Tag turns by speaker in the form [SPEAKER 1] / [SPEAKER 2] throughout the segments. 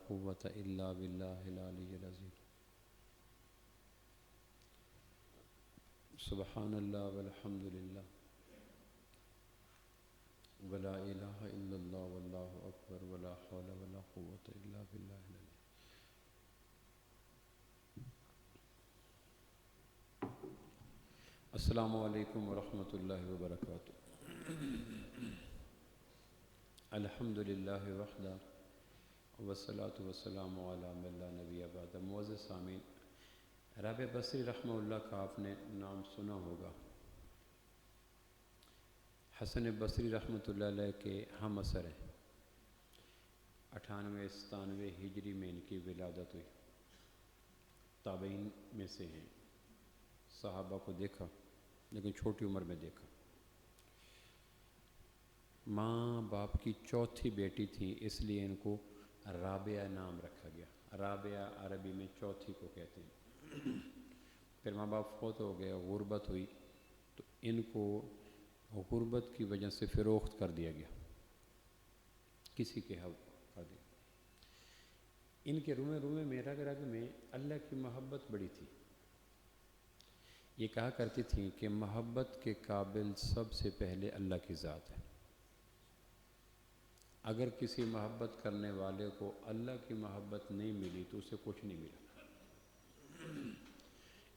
[SPEAKER 1] قوة إلا بالله العلي العظيم سبحان الله والحمد لله ولا إله إلا الله والله أكبر ولا حول ولا قوة إلا بالله العلي. السلام علیکم ورحمۃ اللہ وبرکاتہ. الحمد للہ وحدہ والصلاة والسلام علی من لا نبی بعد. معزز سامعین، رابع بصری رحمہ اللہ کا آپ نے نام سنا ہوگا. حسن بصری رحمۃ اللہ علیہ کے ہم اثر ہیں. 98-97 ہجری میں ان کی ولادت ہوئی. تابعین میں سے ہیں. صحابہ کو دیکھا لیکن چھوٹی عمر میں دیکھا. ماں باپ کی چوتھی بیٹی تھیں، اس لیے ان کو رابعہ نام رکھا گیا. رابعہ عربی میں چوتھی کو کہتے ہیں. پھر ماں باپ فوت ہو گئے، غربت ہوئی تو ان کو غربت کی وجہ سے فروخت کر دیا گیا، کسی کے حوالے کر دیا. ان کے رومے میں رگ رگ میں اللہ کی محبت بڑی تھی. یہ کہا کرتی تھیں کہ محبت کے قابل سب سے پہلے اللہ کی ذات ہے. اگر کسی محبت کرنے والے کو اللہ کی محبت نہیں ملی تو اسے کچھ نہیں ملا.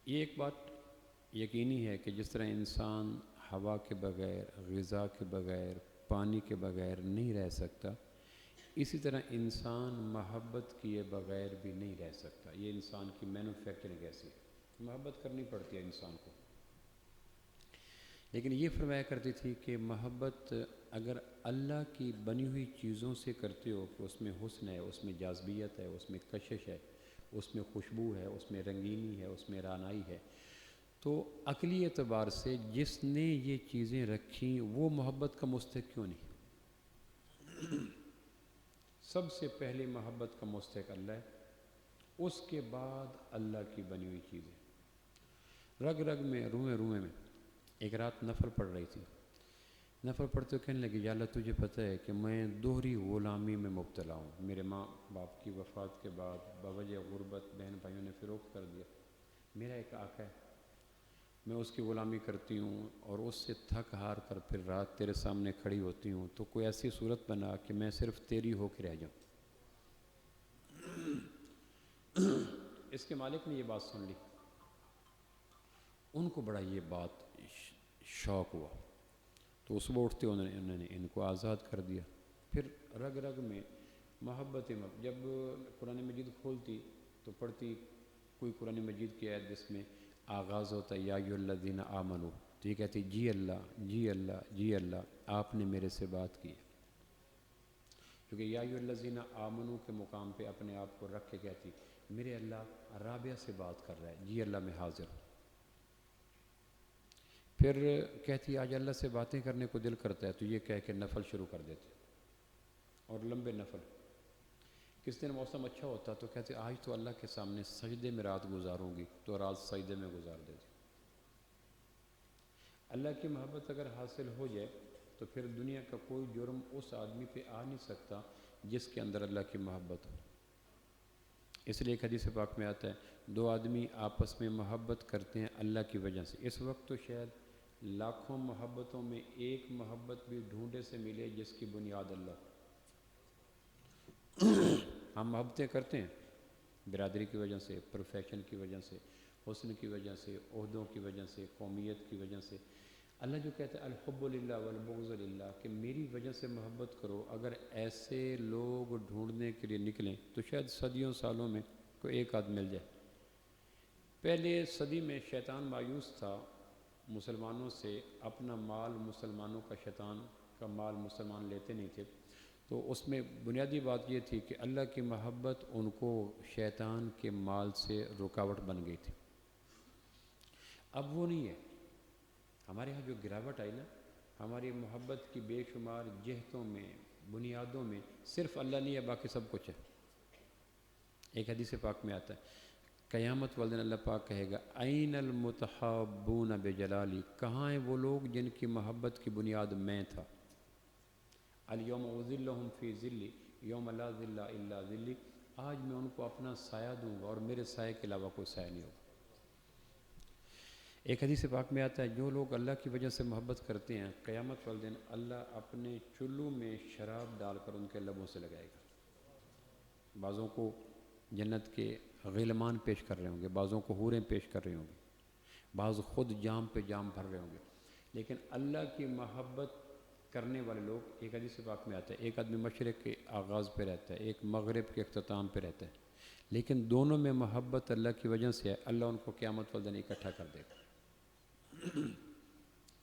[SPEAKER 1] یہ ایک بات یقینی ہے کہ جس طرح انسان ہوا کے بغیر، غذا کے بغیر، پانی کے بغیر نہیں رہ سکتا، اسی طرح انسان محبت کیے بغیر بھی نہیں رہ سکتا. یہ انسان کی مینوفیکچرنگ ایسی ہے، محبت کرنی پڑتی ہے انسان کو. لیکن یہ فرمایا کرتی تھی کہ محبت اگر اللہ کی بنی ہوئی چیزوں سے کرتے ہو کہ اس میں حسن ہے، اس میں جاذبیت ہے، اس میں کشش ہے، اس میں خوشبو ہے، اس میں رنگینی ہے، اس میں رانائی ہے، تو عقلی اعتبار سے جس نے یہ چیزیں رکھیں وہ محبت کا مستحق کیوں نہیں؟ سب سے پہلے محبت کا مستحق اللہ ہے، اس کے بعد اللہ کی بنی ہوئی چیزیں. رگ رگ میں، روئے میں. ایک رات نفل پڑھ رہی تھی. نفل پڑھتے ہوئے کہنے لگی، یا اللہ تجھے پتہ ہے کہ میں دوہری غلامی میں مبتلا ہوں. میرے ماں باپ کی وفات کے بعد بوجہ غربت بہن بھائیوں نے فروخت کر دیا. میرا ایک آقا ہے، میں اس کی غلامی کرتی ہوں اور اس سے تھک ہار کر پھر رات تیرے سامنے کھڑی ہوتی ہوں، تو کوئی ایسی صورت بنا کہ میں صرف تیری ہو کے رہ جاؤں. اس کے مالک نے یہ بات سن لی. ان کو بڑا یہ بات شوق ہوا تو صبح اٹھتے انہوں نے ان کو آزاد کر دیا. پھر رگ رگ میں محبت جب قرآن مجید کھولتی تو پڑھتی کوئی قرآن مجید کی آیت جس میں آغاز ہوتا ہے یا ایھا الذین آمنو، تو یہ کہتی جی اللہ جی اللہ جی اللہ آپ نے میرے سے بات کی. کیونکہ یا ایھا الذین آمنو کے مقام پہ اپنے آپ کو رکھ کے کہتی میرے اللہ رابعہ سے بات کر رہا ہے، جی اللہ میں حاضر ہوں. پھر کہتی آج اللہ سے باتیں کرنے کو دل کرتا ہے، تو یہ کہہ کے نفل شروع کر دیتے اور لمبے نفل. کس دن موسم اچھا ہوتا تو کہتے آج تو اللہ کے سامنے سجدے میں رات گزاروں گی، تو رات سجدے میں گزار دیتی. اللہ کی محبت اگر حاصل ہو جائے تو پھر دنیا کا کوئی جرم اس آدمی پہ آ نہیں سکتا جس کے اندر اللہ کی محبت ہو. اس لیے ایک حدیث پاک میں آتا ہے دو آدمی آپس میں محبت کرتے ہیں اللہ کی وجہ سے. اس وقت تو شاید لاکھوں محبتوں میں ایک محبت بھی ڈھونڈے سے ملے جس کی بنیاد اللہ. ہم محبتیں کرتے ہیں برادری کی وجہ سے، پروفیشن کی وجہ سے، حسن کی وجہ سے، عہدوں کی وجہ سے، قومیت کی وجہ سے. اللہ جو کہتا ہے الحب للہ والبغض للہ کہ میری وجہ سے محبت کرو، اگر ایسے لوگ ڈھونڈنے کے لیے نکلیں تو شاید صدیوں سالوں میں کوئی ایک آدھ مل جائے. پہلے صدی میں شیطان مایوس تھا مسلمانوں سے، اپنا مال مسلمانوں کا، شیطان کا مال مسلمان لیتے نہیں تھے. تو اس میں بنیادی بات یہ تھی کہ اللہ کی محبت ان کو شیطان کے مال سے رکاوٹ بن گئی تھی. اب وہ نہیں ہے. ہمارے ہاں جو گراوٹ آئی نا، ہماری محبت کی بے شمار جہتوں میں، بنیادوں میں صرف اللہ نہیں ہے، باقی سب کچھ ہے. ایک حدیث پاک میں آتا ہے قیامت والدین اللہ پاک کہے گا این المتحابون بجلالی، کہاں ہیں وہ لوگ جن کی محبت کی بنیاد میں تھا. الیوم اذلہم فی ذلی یوم لا ذل الا ذلی، آج میں ان کو اپنا سایہ دوں گا اور میرے سائے کے علاوہ کوئی سایہ نہیں ہوگا۔ ایک حدیث پاک میں آتا ہے جو لوگ اللہ کی وجہ سے محبت کرتے ہیں قیامت والے دن اللہ اپنے چلو میں شراب ڈال کر ان کے لبوں سے لگائے گا۔ بعضوں کو جنت کے غلمان پیش کر رہے ہوں گے، بعضوں کو حوریں پیش کر رہے ہوں گے، بعض خود جام پہ جام بھر رہے ہوں گے، لیکن اللہ کی محبت کرنے والے لوگ، ایک حدیث پاک میں آتا ہے ایک آدمی مشرق کے آغاز پہ رہتا ہے، ایک مغرب کے اختتام پہ رہتا ہے، لیکن دونوں میں محبت اللہ کی وجہ سے ہے، اللہ ان کو قیامت والے دن اکٹھا کر دے گا۔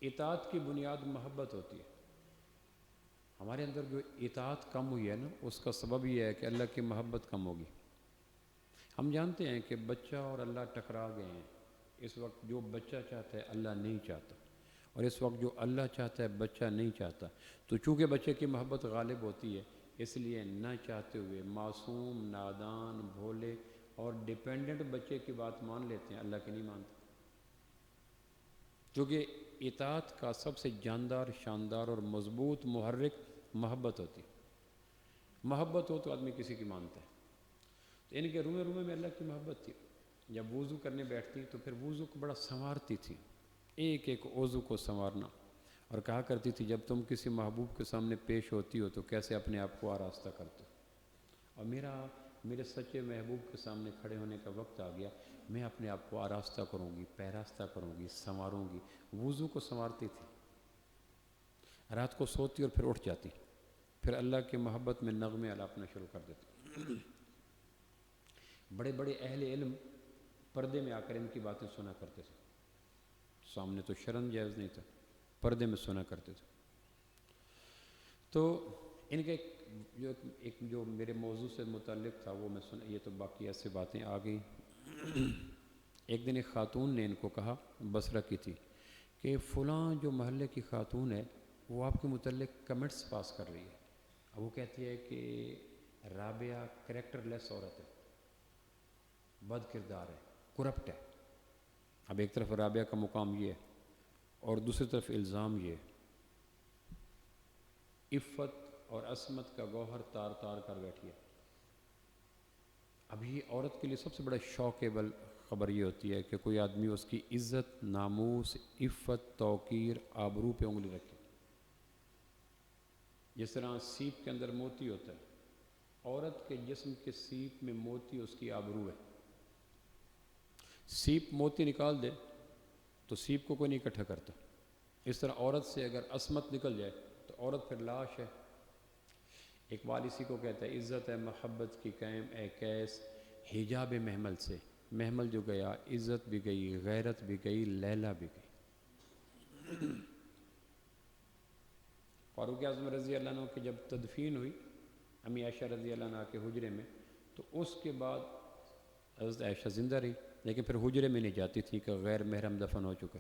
[SPEAKER 1] اطاعت کی بنیاد محبت ہوتی ہے۔ ہمارے اندر جو اطاعت کم ہوئی ہے نا، اس کا سبب یہ ہے کہ اللہ کی محبت کم ہوگی۔ ہم جانتے ہیں کہ بچہ اور اللہ ٹکرا گئے ہیں، اس وقت جو بچہ چاہتا ہے اللہ نہیں چاہتا، اور اس وقت جو اللہ چاہتا ہے بچہ نہیں چاہتا، تو چونکہ بچے کی محبت غالب ہوتی ہے اس لیے نہ چاہتے ہوئے معصوم، نادان، بھولے اور ڈیپینڈنٹ بچے کی بات مان لیتے ہیں، اللہ کی نہیں مانتے، کیونکہ اطاعت کا سب سے جاندار، شاندار اور مضبوط محرک محبت ہوتی ہے۔ محبت ہو تو آدمی کسی کی مانتا ہے۔ تو ان کے رومے رومے میں اللہ کی محبت تھی۔ جب وضو کرنے بیٹھتی تو پھر وضو کو بڑا سنوارتی تھی، ایک ایک وضو کو سنوارنا، اور کہا کرتی تھی جب تم کسی محبوب کے سامنے پیش ہوتی ہو تو کیسے اپنے آپ کو آراستہ کرتے ہو، اور میرے سچے محبوب کے سامنے کھڑے ہونے کا وقت آ گیا، میں اپنے آپ کو آراستہ کروں گی، پیراستہ کروں گی، سنواروں گی۔ وضو کو سنوارتی تھی، رات کو سوتی اور پھر اٹھ جاتی، پھر اللہ کی محبت میں نغمے الاپنا شروع کر دیتی۔ بڑے بڑے اہل علم پردے میں آ کر ان کی باتیں سنا کرتے تھے، سامنے تو شرم جائز نہیں تھا، پردے میں سنا کرتے تھے۔ تو ان کے جو میرے موضوع سے متعلق تھا وہ میں سنا، یہ تو باقی ایسے باتیں آ گئیں۔ ایک دن ایک خاتون نے ان کو کہا، بصرہ کی تھی، کہ فلاں جو محلے کی خاتون ہے وہ آپ کے متعلق کمنٹس پاس کر رہی ہے۔ اب وہ کہتی ہے کہ رابعہ کریکٹر لیس عورت ہے، بد کردار ہے، کرپٹ ہے۔ اب ایک طرف رابعہ کا مقام یہ ہے اور دوسری طرف الزام یہ ہے، عفت اور عصمت کا گوہر تار تار کر بیٹھی ہے۔ اب یہ عورت کے لیے سب سے بڑا شوکیبل خبر یہ ہوتی ہے کہ کوئی آدمی اس کی عزت، ناموس، عفت، توقیر، آبرو پہ انگلی رکھے۔ جس طرح سیپ کے اندر موتی ہوتا ہے، عورت کے جسم کے سیپ میں موتی اس کی آبرو ہے۔ سیپ موتی نکال دے تو سیپ کو کوئی نہیں اکٹھا کرتا، اس طرح عورت سے اگر عصمت نکل جائے تو عورت پھر لاش ہے۔ اقبال اسی کو کہتا ہے، عزت ہے محبت کی قائم اے کیس، حجاب محمل سے محمل جو گیا، عزت بھی گئی، غیرت بھی گئی، لیلا بھی گئی۔ فاروق اعظم رضی اللہ عنہ کی جب تدفین ہوئی امی عائشہ رضی اللہ عنہ کے حجرے میں، تو اس کے بعد حضرت عائشہ زندہ رہی، لیکن پھر حجرے میں نہیں جاتی تھی کہ غیر محرم دفن ہو چکے۔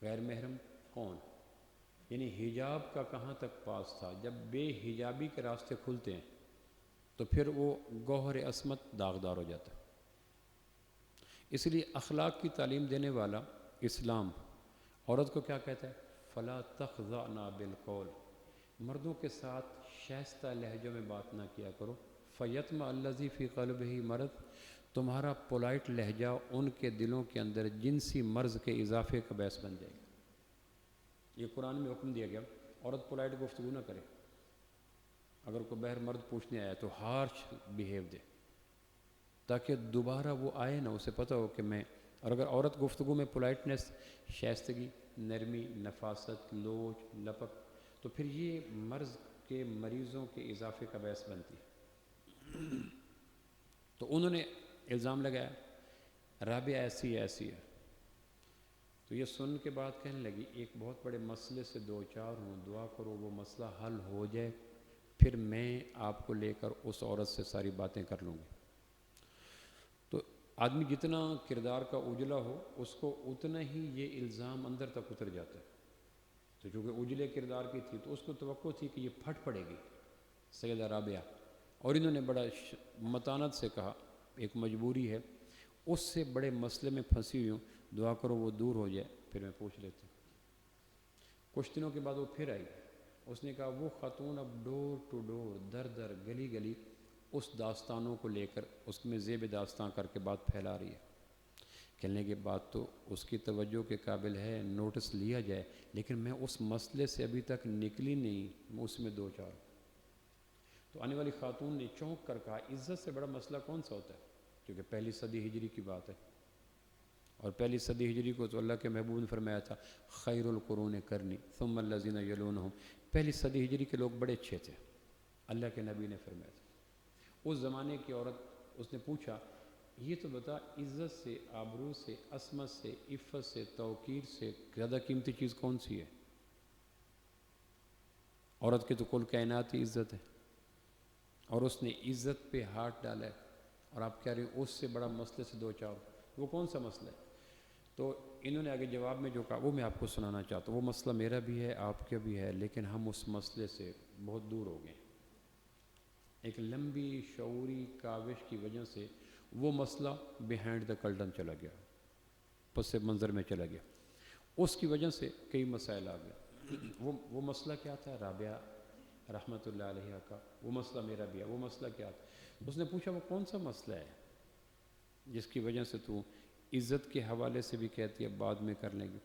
[SPEAKER 1] غیر محرم کون؟ یعنی حجاب کا کہاں تک پاس تھا؟ جب بے حجابی کے راستے کھلتے ہیں تو پھر وہ گوہر عصمت داغدار ہو جاتا ہے۔ اس لیے اخلاق کی تعلیم دینے والا اسلام عورت کو کیا کہتا ہے؟ فلا تخضعن بالقول، مردوں کے ساتھ شائستہ لہجوں میں بات نہ کیا کرو، فیطمع الذی فی قلبہ مرض، تمہارا پولائٹ لہجہ ان کے دلوں کے اندر جنسی مرض کے اضافے کا باعث بن جائے گا۔ یہ قرآن میں حکم دیا گیا عورت پولائٹ گفتگو نہ کرے، اگر کوئی بہر مرد پوچھنے آیا تو ہارش بیہیو دے، تاکہ دوبارہ وہ آئے نا، اسے پتہ ہو کہ میں، اور اگر عورت گفتگو میں پولائٹنس، شائستگی، نرمی، نفاست، لوچ، لپک، تو پھر یہ مرض کے مریضوں کے اضافے کا باعث بنتی ہے۔ تو انہوں نے الزام لگایا رابعہ ایسی ہے، تو یہ سن کے بعد کہنے لگی ایک بہت بڑے مسئلے سے دو چار ہوں، دعا کرو وہ مسئلہ حل ہو جائے، پھر میں آپ کو لے کر اس عورت سے ساری باتیں کر لوں گی۔ تو آدمی جتنا کردار کا اجلا ہو اس کو اتنا ہی یہ الزام اندر تک اتر جاتا ہے۔ تو چونکہ اجلے کردار کی تھی تو اس کو توقع تھی کہ یہ پھٹ پڑے گی سیدہ رابعہ، اور انہوں نے بڑا متانت سے کہا ایک مجبوری ہے، اس سے بڑے مسئلے میں پھنسی ہوئی ہوں، دعا کرو وہ دور ہو جائے پھر میں پوچھ لیتی ہوں۔ کچھ دنوں کے بعد وہ پھر آئی، اس نے کہا وہ خاتون اب ڈور ٹو ڈور، در در گلی گلی اس داستانوں کو لے کر اس میں زیب داستان کر کے بات پھیلا رہی ہے. کہنے کے بعد تو اس کی توجہ کے قابل ہے، نوٹس لیا جائے، لیکن میں اس مسئلے سے ابھی تک نکلی نہیں، میں اس میں دو چار. تو آنے والی خاتون نے چونک کر کہا عزت سے بڑا مسئلہ کون سا ہوتا ہے؟ کیونکہ پہلی صدی ہجری کی بات ہے، اور پہلی صدی ہجری کو تو اللہ کے محبوب نے فرمایا تھا خیر القرون کرنی ثم الذین یلونہم. پہلی صدی ہجری کے لوگ بڑے اچھے تھے، اللہ کے نبی نے فرمایا تھا. اس زمانے کی عورت، اس نے پوچھا یہ تو بتا عزت سے، آبرو سے، عصمت سے، عفت سے، توقیر سے زیادہ قیمتی چیز کون سی ہے؟ عورت کے تو کل کائنات ہی عزت ہے، اور اس نے عزت پہ ہاتھ ڈالا ہے، اور آپ کہہ رہے ہیں اس سے بڑا مسئلے سے دو چار. وہ کون سا مسئلہ ہے؟ تو انہوں نے آگے جواب میں جو کہا وہ میں آپ کو سنانا چاہتا ہوں. وہ مسئلہ میرا بھی ہے، آپ کا بھی ہے، لیکن ہم اس مسئلے سے بہت دور ہو گئے. ایک لمبی شعوری کاوش کی وجہ سے وہ مسئلہ بیہائنڈ دا کرٹن چلا گیا، پس منظر میں چلا گیا. اس کی وجہ سے کئی مسائل آ گئے. وہ مسئلہ کیا تھا؟ رابعہ رحمۃ اللہ علیہ کا وہ مسئلہ میرا بھی ہے. وہ مسئلہ کیا تھا؟ اس نے پوچھا وہ کون سا مسئلہ ہے جس کی وجہ سے تو عزت کے حوالے سے بھی کہتی ہے بعد میں کر لیں گے.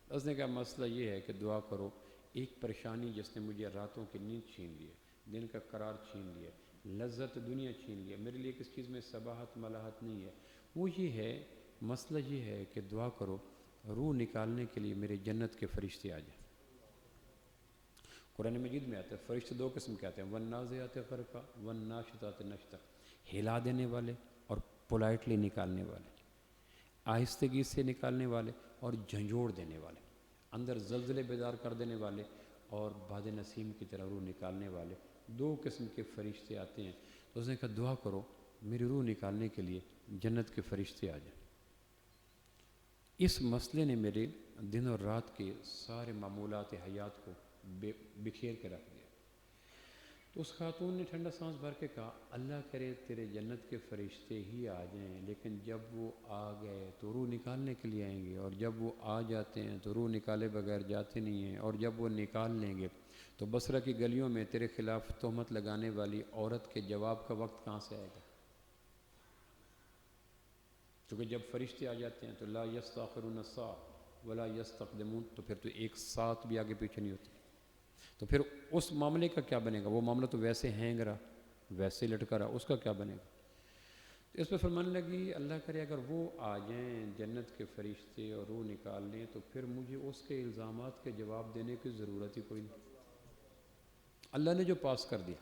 [SPEAKER 1] اس نے کہا مسئلہ یہ ہے کہ دعا کرو، ایک پریشانی جس نے مجھے راتوں کی نیند چھین لی ہے، دن کا قرار چھین لیا، لذت دنیا چھین لیا، میرے لیے کس چیز میں صباحت ملاحت نہیں ہے. وہ یہ ہے، مسئلہ یہ ہے کہ دعا کرو روح نکالنے کے لیے میرے جنت کے فرشتے آ جائیں. قرآن مجید میں آتا ہے فرشتے دو قسم کے آتے ہیں، والنازعات غرقا والناشطات نشطا، ہلا دینے والے اور پولائٹلی نکالنے والے، آہستگی سے نکالنے والے اور جھنجھوڑ دینے والے، اندر زلزلے بیدار کر دینے والے اور باد نسیم کی طرح روح نکالنے والے. دو قسم کے فرشتے آتے ہیں. تو اس نے کہا دعا کرو میری روح نکالنے کے لیے جنت کے فرشتے آ جائیں. اس مسئلے نے میرے دن اور رات کے سارے معمولات حیات کو بکھیر کے رکھ دیا. تو اس خاتون نے ٹھنڈا سانس بھر کے کہا اللہ کرے تیرے جنت کے فرشتے ہی آ جائیں، لیکن جب وہ آ گئے تو روح نکالنے کے لیے آئیں گے، اور جب وہ آ جاتے ہیں تو روح نکالے بغیر جاتے نہیں ہیں، اور جب وہ نکال لیں گے تو بصرہ کی گلیوں میں تیرے خلاف تہمت لگانے والی عورت کے جواب کا وقت کہاں سے آئے گا؟ کیونکہ جب فرشتے آ جاتے ہیں تو لا یستاخرون الساعة ولا یستقدمون، تو پھر تو ایک ساتھ بھی آگے پیچھے نہیں ہوتی. تو پھر اس معاملے کا کیا بنے گا؟ وہ معاملہ تو ویسے ہینگ رہا، ویسے لٹکا رہا، اس کا کیا بنے گا؟ تو اس پہ فرمانے لگی اللہ کرے اگر وہ آ جائیں جنت کے فرشتے اور روح نکال لیں تو پھر مجھے اس کے الزامات کے جواب دینے کی ضرورت ہی کوئی نہیں. اللہ نے جو پاس کر دیا.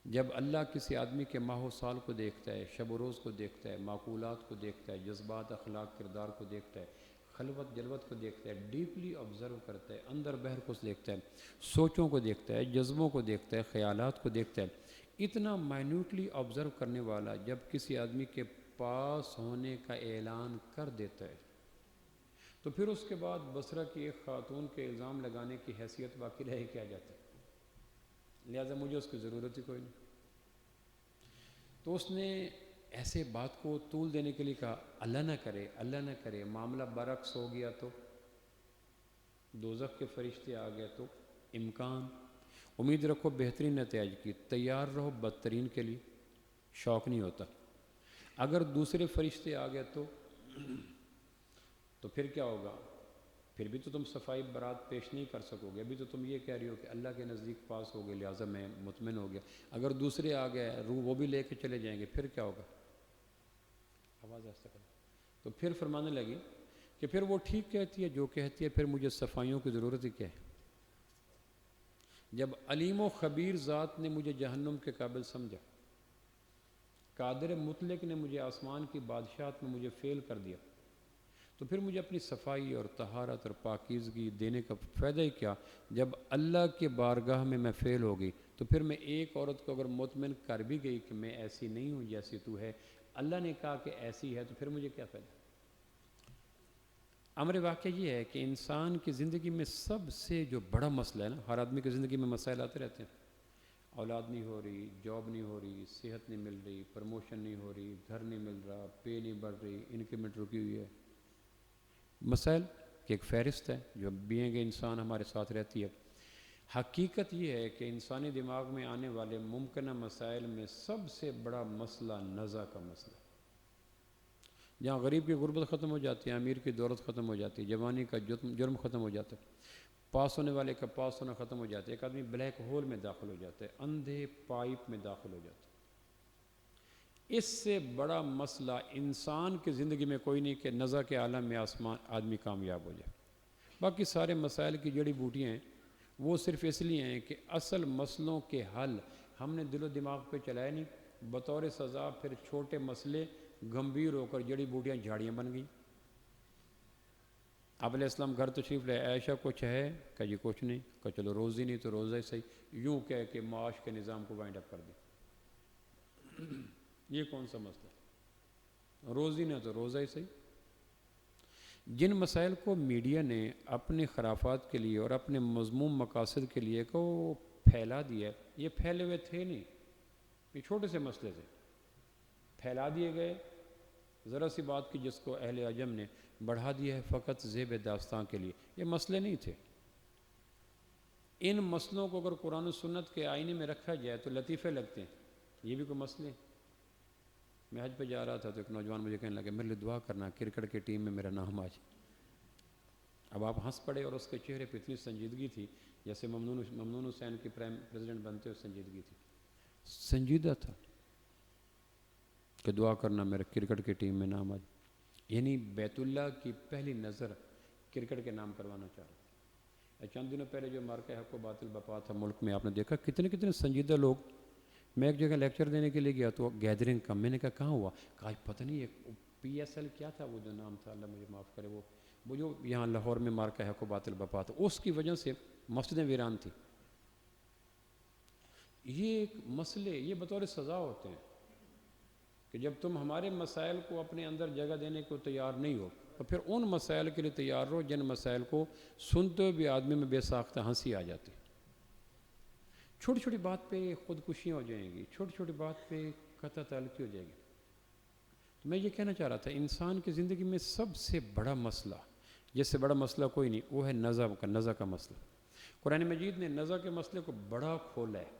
[SPEAKER 1] جب اللہ کسی آدمی کے ماہ و سال کو دیکھتا ہے، شب و روز کو دیکھتا ہے، معقولات کو دیکھتا ہے، جذبات اخلاق کردار کو دیکھتا ہے، خلوت جلوت کو دیکھتا ہے، ڈیپلی آبزرو کرتا ہے، اندر بہر کو دیکھتا ہے، سوچوں کو دیکھتا ہے، جذبوں کو دیکھتا ہے، خیالات کو دیکھتا ہے. اتنا مائنیوٹلی آبزرو کرنے والا جب کسی آدمی کے پاس ہونے کا اعلان کر دیتا ہے تو پھر اس کے بعد بصرہ کی ایک خاتون کے الزام لگانے کی حیثیت باقی رہ کیا جاتا ہے؟ لہٰذا مجھے اس کی ضرورت ہی کوئی نہیں. تو اس نے ایسے بات کو طول دینے کے لیے کہا اللہ نہ کرے، اللہ نہ کرے معاملہ برعکس ہو گیا تو، دوزخ کے فرشتے آ گئے تو. امکان، امید رکھو بہترین نتائج کی، تیار رہو بدترین کے لیے، شوق نہیں ہوتا. اگر دوسرے فرشتے آ گئے تو پھر کیا ہوگا؟ پھر بھی تو تم صفائی برات پیش نہیں کر سکو گے. ابھی تو تم یہ کہہ رہی ہو کہ اللہ کے نزدیک پاس ہو گئے لہٰذا میں مطمئن ہو گیا. اگر دوسرے آ گئے روح وہ بھی لے کے چلے جائیں گے پھر کیا ہوگا؟ آواز ایسا کر. تو پھر فرمانے لگی کہ پھر وہ ٹھیک کہتی ہے جو کہتی ہے، پھر مجھے صفائیوں کی ضرورت ہی کیا ہے؟ جب علیم و خبیر ذات نے مجھے جہنم کے قابل سمجھا، قادر مطلق نے مجھے آسمان کی بادشاہت میں مجھے فیل کر دیا، تو پھر مجھے اپنی صفائی اور طہارت اور پاکیزگی دینے کا فائدہ ہی کیا؟ جب اللہ کے بارگاہ میں فیل ہو گئی تو پھر میں ایک عورت کو اگر مطمئن کر بھی گئی کہ میں ایسی نہیں ہوں جیسی تو ہے، اللہ نے کہا کہ ایسی ہے، تو پھر مجھے کیا فائدہ؟ امر واقعہ یہ ہے کہ انسان کی زندگی میں سب سے جو بڑا مسئلہ ہے نا، ہر آدمی کی زندگی میں مسائل آتے رہتے ہیں. اولاد نہیں ہو رہی، جاب نہیں ہو رہی، صحت نہیں مل رہی، پروموشن نہیں ہو رہی، گھر نہیں مل رہا، پے نہیں بڑھ رہی، انکریمنٹ رکی ہوئی ہے. مسائل کی ایک فہرست ہے جو بینگ انسان ہمارے ساتھ رہتی ہے. حقیقت یہ ہے کہ انسانی دماغ میں آنے والے ممکنہ مسائل میں سب سے بڑا مسئلہ نزع کا مسئلہ ہے۔ جہاں غریب کی غربت ختم ہو جاتی ہے، امیر کی دولت ختم ہو جاتی ہے، جوانی کا جرم ختم ہو جاتا ہے، پاس ہونے والے کا پاس ہونا ختم ہو جاتا ہے، ایک آدمی بلیک ہول میں داخل ہو جاتا ہے، اندھے پائپ میں داخل ہو جاتا ہے۔ اس سے بڑا مسئلہ انسان کی زندگی میں کوئی نہیں کہ نزع کے عالم میں آدمی کامیاب ہو جائے۔ باقی سارے مسائل کی جڑی بوٹیاں ہیں وہ صرف اس لیے ہیں کہ اصل مسئلوں کے حل ہم نے دل و دماغ پہ چلائے نہیں، بطور سزا پھر چھوٹے مسئلے گمبھیر ہو کر جڑی بوٹیاں جھاڑیاں بن گئیں۔ آپ علیہ السلام گھر تشریف لے، عائشہ کچھ ہے کہ جی کچھ نہیں، کہ چلو روزی نہیں تو روزہ ہی صحیح، یوں کہہ کے معاش کے نظام کو وائنڈ اپ کر دیں۔ یہ کون سا مسئلہ ہے؟ روزی نہیں تو روزہ ہی صحیح۔ جن مسائل کو میڈیا نے اپنے خرافات کے لیے اور اپنے مذموم مقاصد کے لیے کو پھیلا دیا، یہ پھیلے ہوئے تھے نہیں، یہ چھوٹے سے مسئلے تھے، پھیلا دیے گئے۔ ذرا سی بات کی جس کو اہل عجم نے بڑھا دیا ہے فقط زیب داستان کے لیے، یہ مسئلے نہیں تھے۔ ان مسئلوں کو اگر قرآن و سنت کے آئینے میں رکھا جائے تو لطیفے لگتے ہیں، یہ بھی کوئی مسئلے۔ میں حج پہ جا رہا تھا تو ایک نوجوان مجھے کہنے لگا میرے لیے دعا کرنا کرکٹ کی ٹیم میں میرا نام آ جائے۔ اب آپ ہنس پڑے اور اس کے چہرے پہ اتنی سنجیدگی تھی جیسے ممنون حسین کی پریزیڈنٹ بنتے ہوئے سنجیدگی تھی، سنجیدہ تھا کہ دعا کرنا میرے کرکٹ کی ٹیم میں نام آ جائے۔ یعنی بیت اللہ کی پہلی نظر کرکٹ کے نام کروانا چاہ رہا تھا۔ چند دنوں پہلے جو مارکہ حق و باطل بپا تھا ملک میں، آپ نے دیکھا کتنے کتنے سنجیدہ لوگ۔ میں ایک جگہ لیکچر دینے کے لیے گیا تو گیدرنگ کا، میں نے کہا کہاں ہوا؟ کہا پتہ نہیں ایک PSL کیا تھا وہ جو نام تھا، اللہ مجھے معاف کرے، وہ جو یہاں لاہور میں مارکہ حق و باطل بپا تھا، اس کی وجہ سے مسجدیں ویران تھی۔ یہ ایک مسئلے، یہ بطور سزا ہوتے ہیں کہ جب تم ہمارے مسائل کو اپنے اندر جگہ دینے کو تیار نہیں ہو تو پھر ان مسائل کے لیے تیار رہو جن مسائل کو سنتے ہوئے بھی آدمی میں بے ساختہ ہنسی آ جاتی۔ چھوٹی چھوٹی بات پہ خودکشیاں ہو جائیں گی، چھوٹی چھوٹی بات پہ قطع تعلقی ہو جائے گی۔ تو میں یہ کہنا چاہ رہا تھا انسان کی زندگی میں سب سے بڑا مسئلہ، جس سے بڑا مسئلہ کوئی نہیں، وہ ہے نزع کا مسئلہ۔ قرآن مجید نے نزع کے مسئلے کو بڑا کھولا ہے،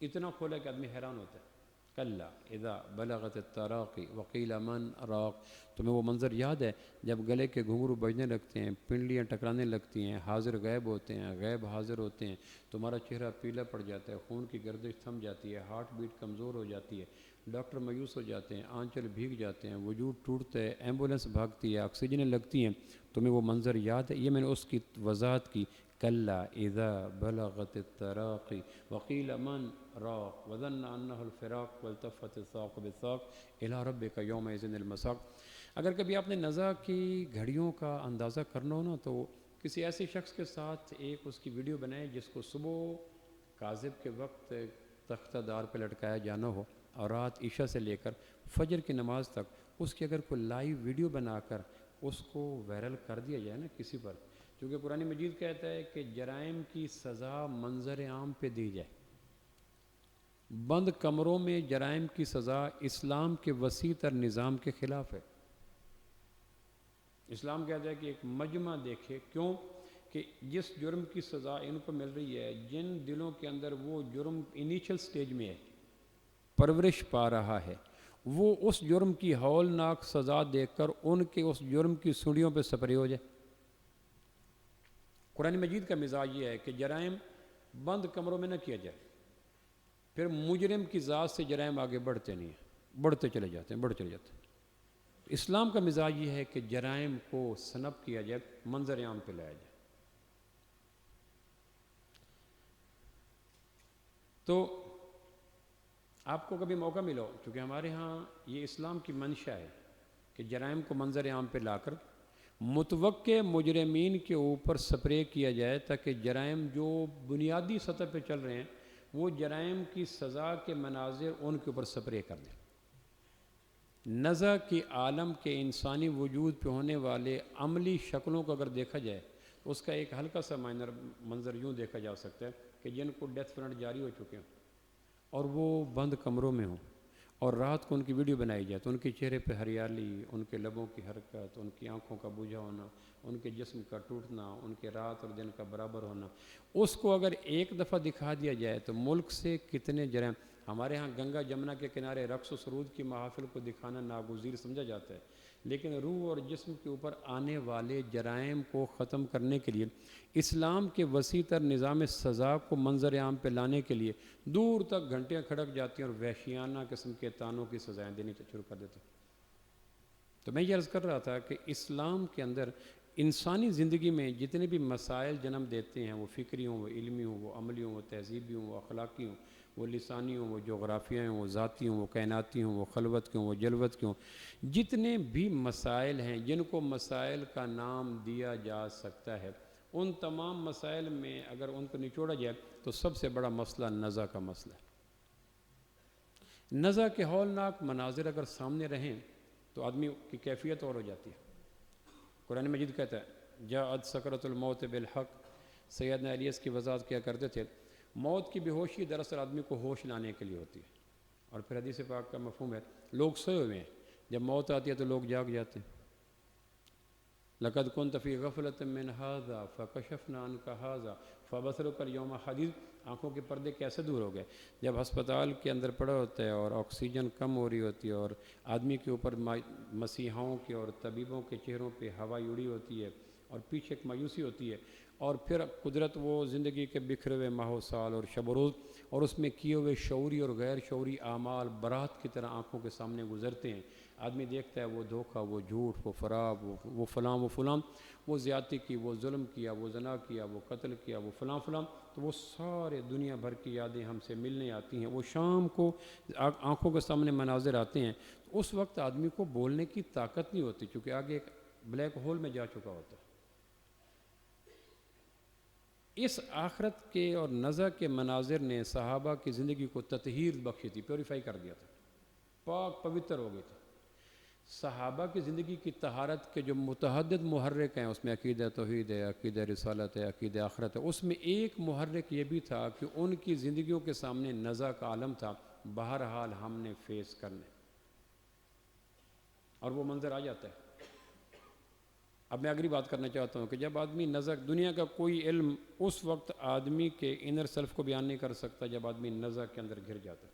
[SPEAKER 1] اتنا کھولا ہے کہ آدمی حیران ہوتا ہے۔ کلا اذا بلغت التراقی وقیل من راق، تمہیں وہ منظر یاد ہے جب گلے کے گھنگرو بجنے لگتے ہیں، پنڈلیاں ٹکرانے لگتی ہیں، حاضر غیب ہوتے ہیں، غیب حاضر ہوتے ہیں، تمہارا چہرہ پیلا پڑ جاتا ہے، خون کی گردش تھم جاتی ہے، ہارٹ بیٹ کمزور ہو جاتی ہے، ڈاکٹر مایوس ہو جاتے ہیں، آنچل بھیگ جاتے ہیں، وجود ٹوٹتا ہے، ایمبولینس بھاگتی ہے، آکسیجنیں لگتی ہیں، تمہیں وہ منظر یاد ہے؟ یہ میں نے اس کی وضاحت کی۔ کلا اذا بلغت التراقی وقیل من راق وظن انہ الفراق والتفت الساق بالساق الی ربک یومئذ المساق۔ اگر کبھی آپ نے نزع کی گھڑیوں کا اندازہ کرنا ہو نا تو کسی ایسے شخص کے ساتھ ایک اس کی ویڈیو بنائیں جس کو صبح کاذب کے وقت تختہ دار پہ لٹکایا جانا ہو اور رات عشاء سے لے کر فجر کی نماز تک اس کی اگر کوئی لائیو ویڈیو بنا کر اس کو وائرل کر دیا جائے نا کسی پر، کیونکہ قرآن مجید کہتا ہے کہ جرائم کی سزا منظر عام پہ دی جائے۔ بند کمروں میں جرائم کی سزا اسلام کے وسیع تر نظام کے خلاف ہے۔ اسلام کہتا ہے کہ ایک مجمع دیکھے، کیوں کہ جس جرم کی سزا ان کو مل رہی ہے، جن دلوں کے اندر وہ جرم انیشل سٹیج میں ہے، پرورش پا رہا ہے، وہ اس جرم کی ہولناک سزا دیکھ کر ان کے اس جرم کی سوڑیوں پہ سپرے ہو جائے۔ قرآن مجید کا مزاج یہ ہے کہ جرائم بند کمروں میں نہ کیا جائے، پھر مجرم کی ذات سے جرائم آگے بڑھتے نہیں ہیں، بڑھتے چلے جاتے ہیں۔ اسلام کا مزاج یہ ہے کہ جرائم کو سنپ کیا جائے، منظر عام پہ لایا جائے۔ تو آپ کو کبھی موقع ملو، چونکہ ہمارے ہاں یہ اسلام کی منشا ہے کہ جرائم کو منظر عام پہ لا کر متوقع مجرمین کے اوپر سپرے کیا جائے تاکہ جرائم جو بنیادی سطح پہ چل رہے ہیں وہ جرائم کی سزا کے مناظر ان کے اوپر سپرے کر دیں۔ نزع کی عالم کے انسانی وجود پہ ہونے والے عملی شکلوں کو اگر دیکھا جائے تو اس کا ایک ہلکا سا منظر یوں دیکھا جا سکتا ہے کہ جن کو ڈیتھ وارنٹ جاری ہو چکے ہیں اور وہ بند کمروں میں ہوں اور رات کو ان کی ویڈیو بنائی جائے تو ان کے چہرے پہ ہریالی، ان کے لبوں کی حرکت، ان کی آنکھوں کا بجھا ہونا، ان کے جسم کا ٹوٹنا، ان کے رات اور دن کا برابر ہونا، اس کو اگر ایک دفعہ دکھا دیا جائے تو ملک سے کتنے جرائم. ہمارے ہاں گنگا جمنا کے کنارے رقص و سرود کی محافل کو دکھانا ناگزیر سمجھا جاتا ہے، لیکن روح اور جسم کے اوپر آنے والے جرائم کو ختم کرنے کے لیے اسلام کے وسیع تر نظام سزا کو منظر عام پہ لانے کے لیے دور تک گھنٹیاں کھڑک جاتی ہیں اور وحشیانہ قسم کے تانوں کی سزائیں دینی شروع کر دیتے ہیں. تو میں یہ عرض کر رہا تھا کہ اسلام کے اندر انسانی زندگی میں جتنے بھی مسائل جنم دیتے ہیں، وہ فکری ہوں، وہ علمی ہوں، وہ عملی ہوں، وہ تہذیبی ہوں، وہ اخلاقی ہوں، وہ لسانی ہوں، وہ جغرافیائی ہوں، وہ ذاتی ہوں، وہ کائناتی ہوں، وہ خلوت کے ہوں، وہ جلوت کے ہوں، جتنے بھی مسائل ہیں جن کو مسائل کا نام دیا جا سکتا ہے، ان تمام مسائل میں اگر ان کو نچوڑا جائے تو سب سے بڑا مسئلہ نزع کا مسئلہ ہے. نزع کے ہولناک مناظر اگر سامنے رہیں تو آدمی کی کیفیت اور ہو جاتی ہے. قرآن مجید کہتا ہے جاءت سکرۃ الموت بالحق. سیدنا علی اس کی وضاحت کیا کرتے تھے، موت کی بے ہوشی دراصل آدمی کو ہوش لانے کے لیے ہوتی ہے. اور پھر حدیث پاک کا مفہوم ہے لوگ سوئے ہوئے ہیں، جب موت آتی ہے تو لوگ جاگ جاتے ہیں. لقد كنت في غفلة من هذا فكشفنا عنك هذا فبصرك اليوم حديد. آنکھوں کے پردے کیسے دور ہو گئے؟ جب ہسپتال کے اندر پڑا ہوتا ہے اور آکسیجن کم ہو رہی ہوتی ہے اور آدمی کے اوپر مسیحاؤں کے اور طبیبوں کے چہروں پہ ہوا اڑی ہوتی ہے اور پیچھے ایک مایوسی ہوتی ہے، اور پھر قدرت وہ زندگی کے بکھرے ہوئے ماہ و سال اور شب و روز اور اس میں کیے ہوئے شعوری اور غیر شعوری اعمال برات کی طرح آنکھوں کے سامنے گزرتے ہیں. آدمی دیکھتا ہے وہ دھوکہ، وہ جھوٹ، وہ فراق، وہ فلاں، وہ فلاں، وہ زیادتی کی، وہ ظلم کیا، وہ زنا کیا، وہ قتل کیا، وہ فلاں فلاں. تو وہ سارے دنیا بھر کی یادیں ہم سے ملنے آتی ہیں. وہ شام کو آنکھوں کے سامنے مناظر آتے ہیں. اس وقت آدمی کو بولنے کی طاقت نہیں ہوتی کیونکہ آگے ایک بلیک ہول میں جا چکا ہوتا ہے. اس آخرت کے اور نزع کے مناظر نے صحابہ کی زندگی کو تطہیر بخشی تھی، پیوریفائی کر دیا تھا، پاک پوتر ہو گئی تھی. صحابہ کی زندگی کی طہارت کے جو متعدد محرک ہیں، اس میں عقیدہ توحید ہے، عقیدہ رسالت ہے، عقیدہ آخرت ہے. اس میں ایک محرک یہ بھی تھا کہ ان کی زندگیوں کے سامنے نزع کا عالم تھا، بہرحال ہم نے فیس کرنے، اور وہ منظر آ جاتا ہے. اب میں اگلی بات کرنا چاہتا ہوں کہ جب آدمی نزع، دنیا کا کوئی علم اس وقت آدمی کے انر سیلف کو بیان نہیں کر سکتا جب آدمی نزع کے اندر گر جاتا ہے.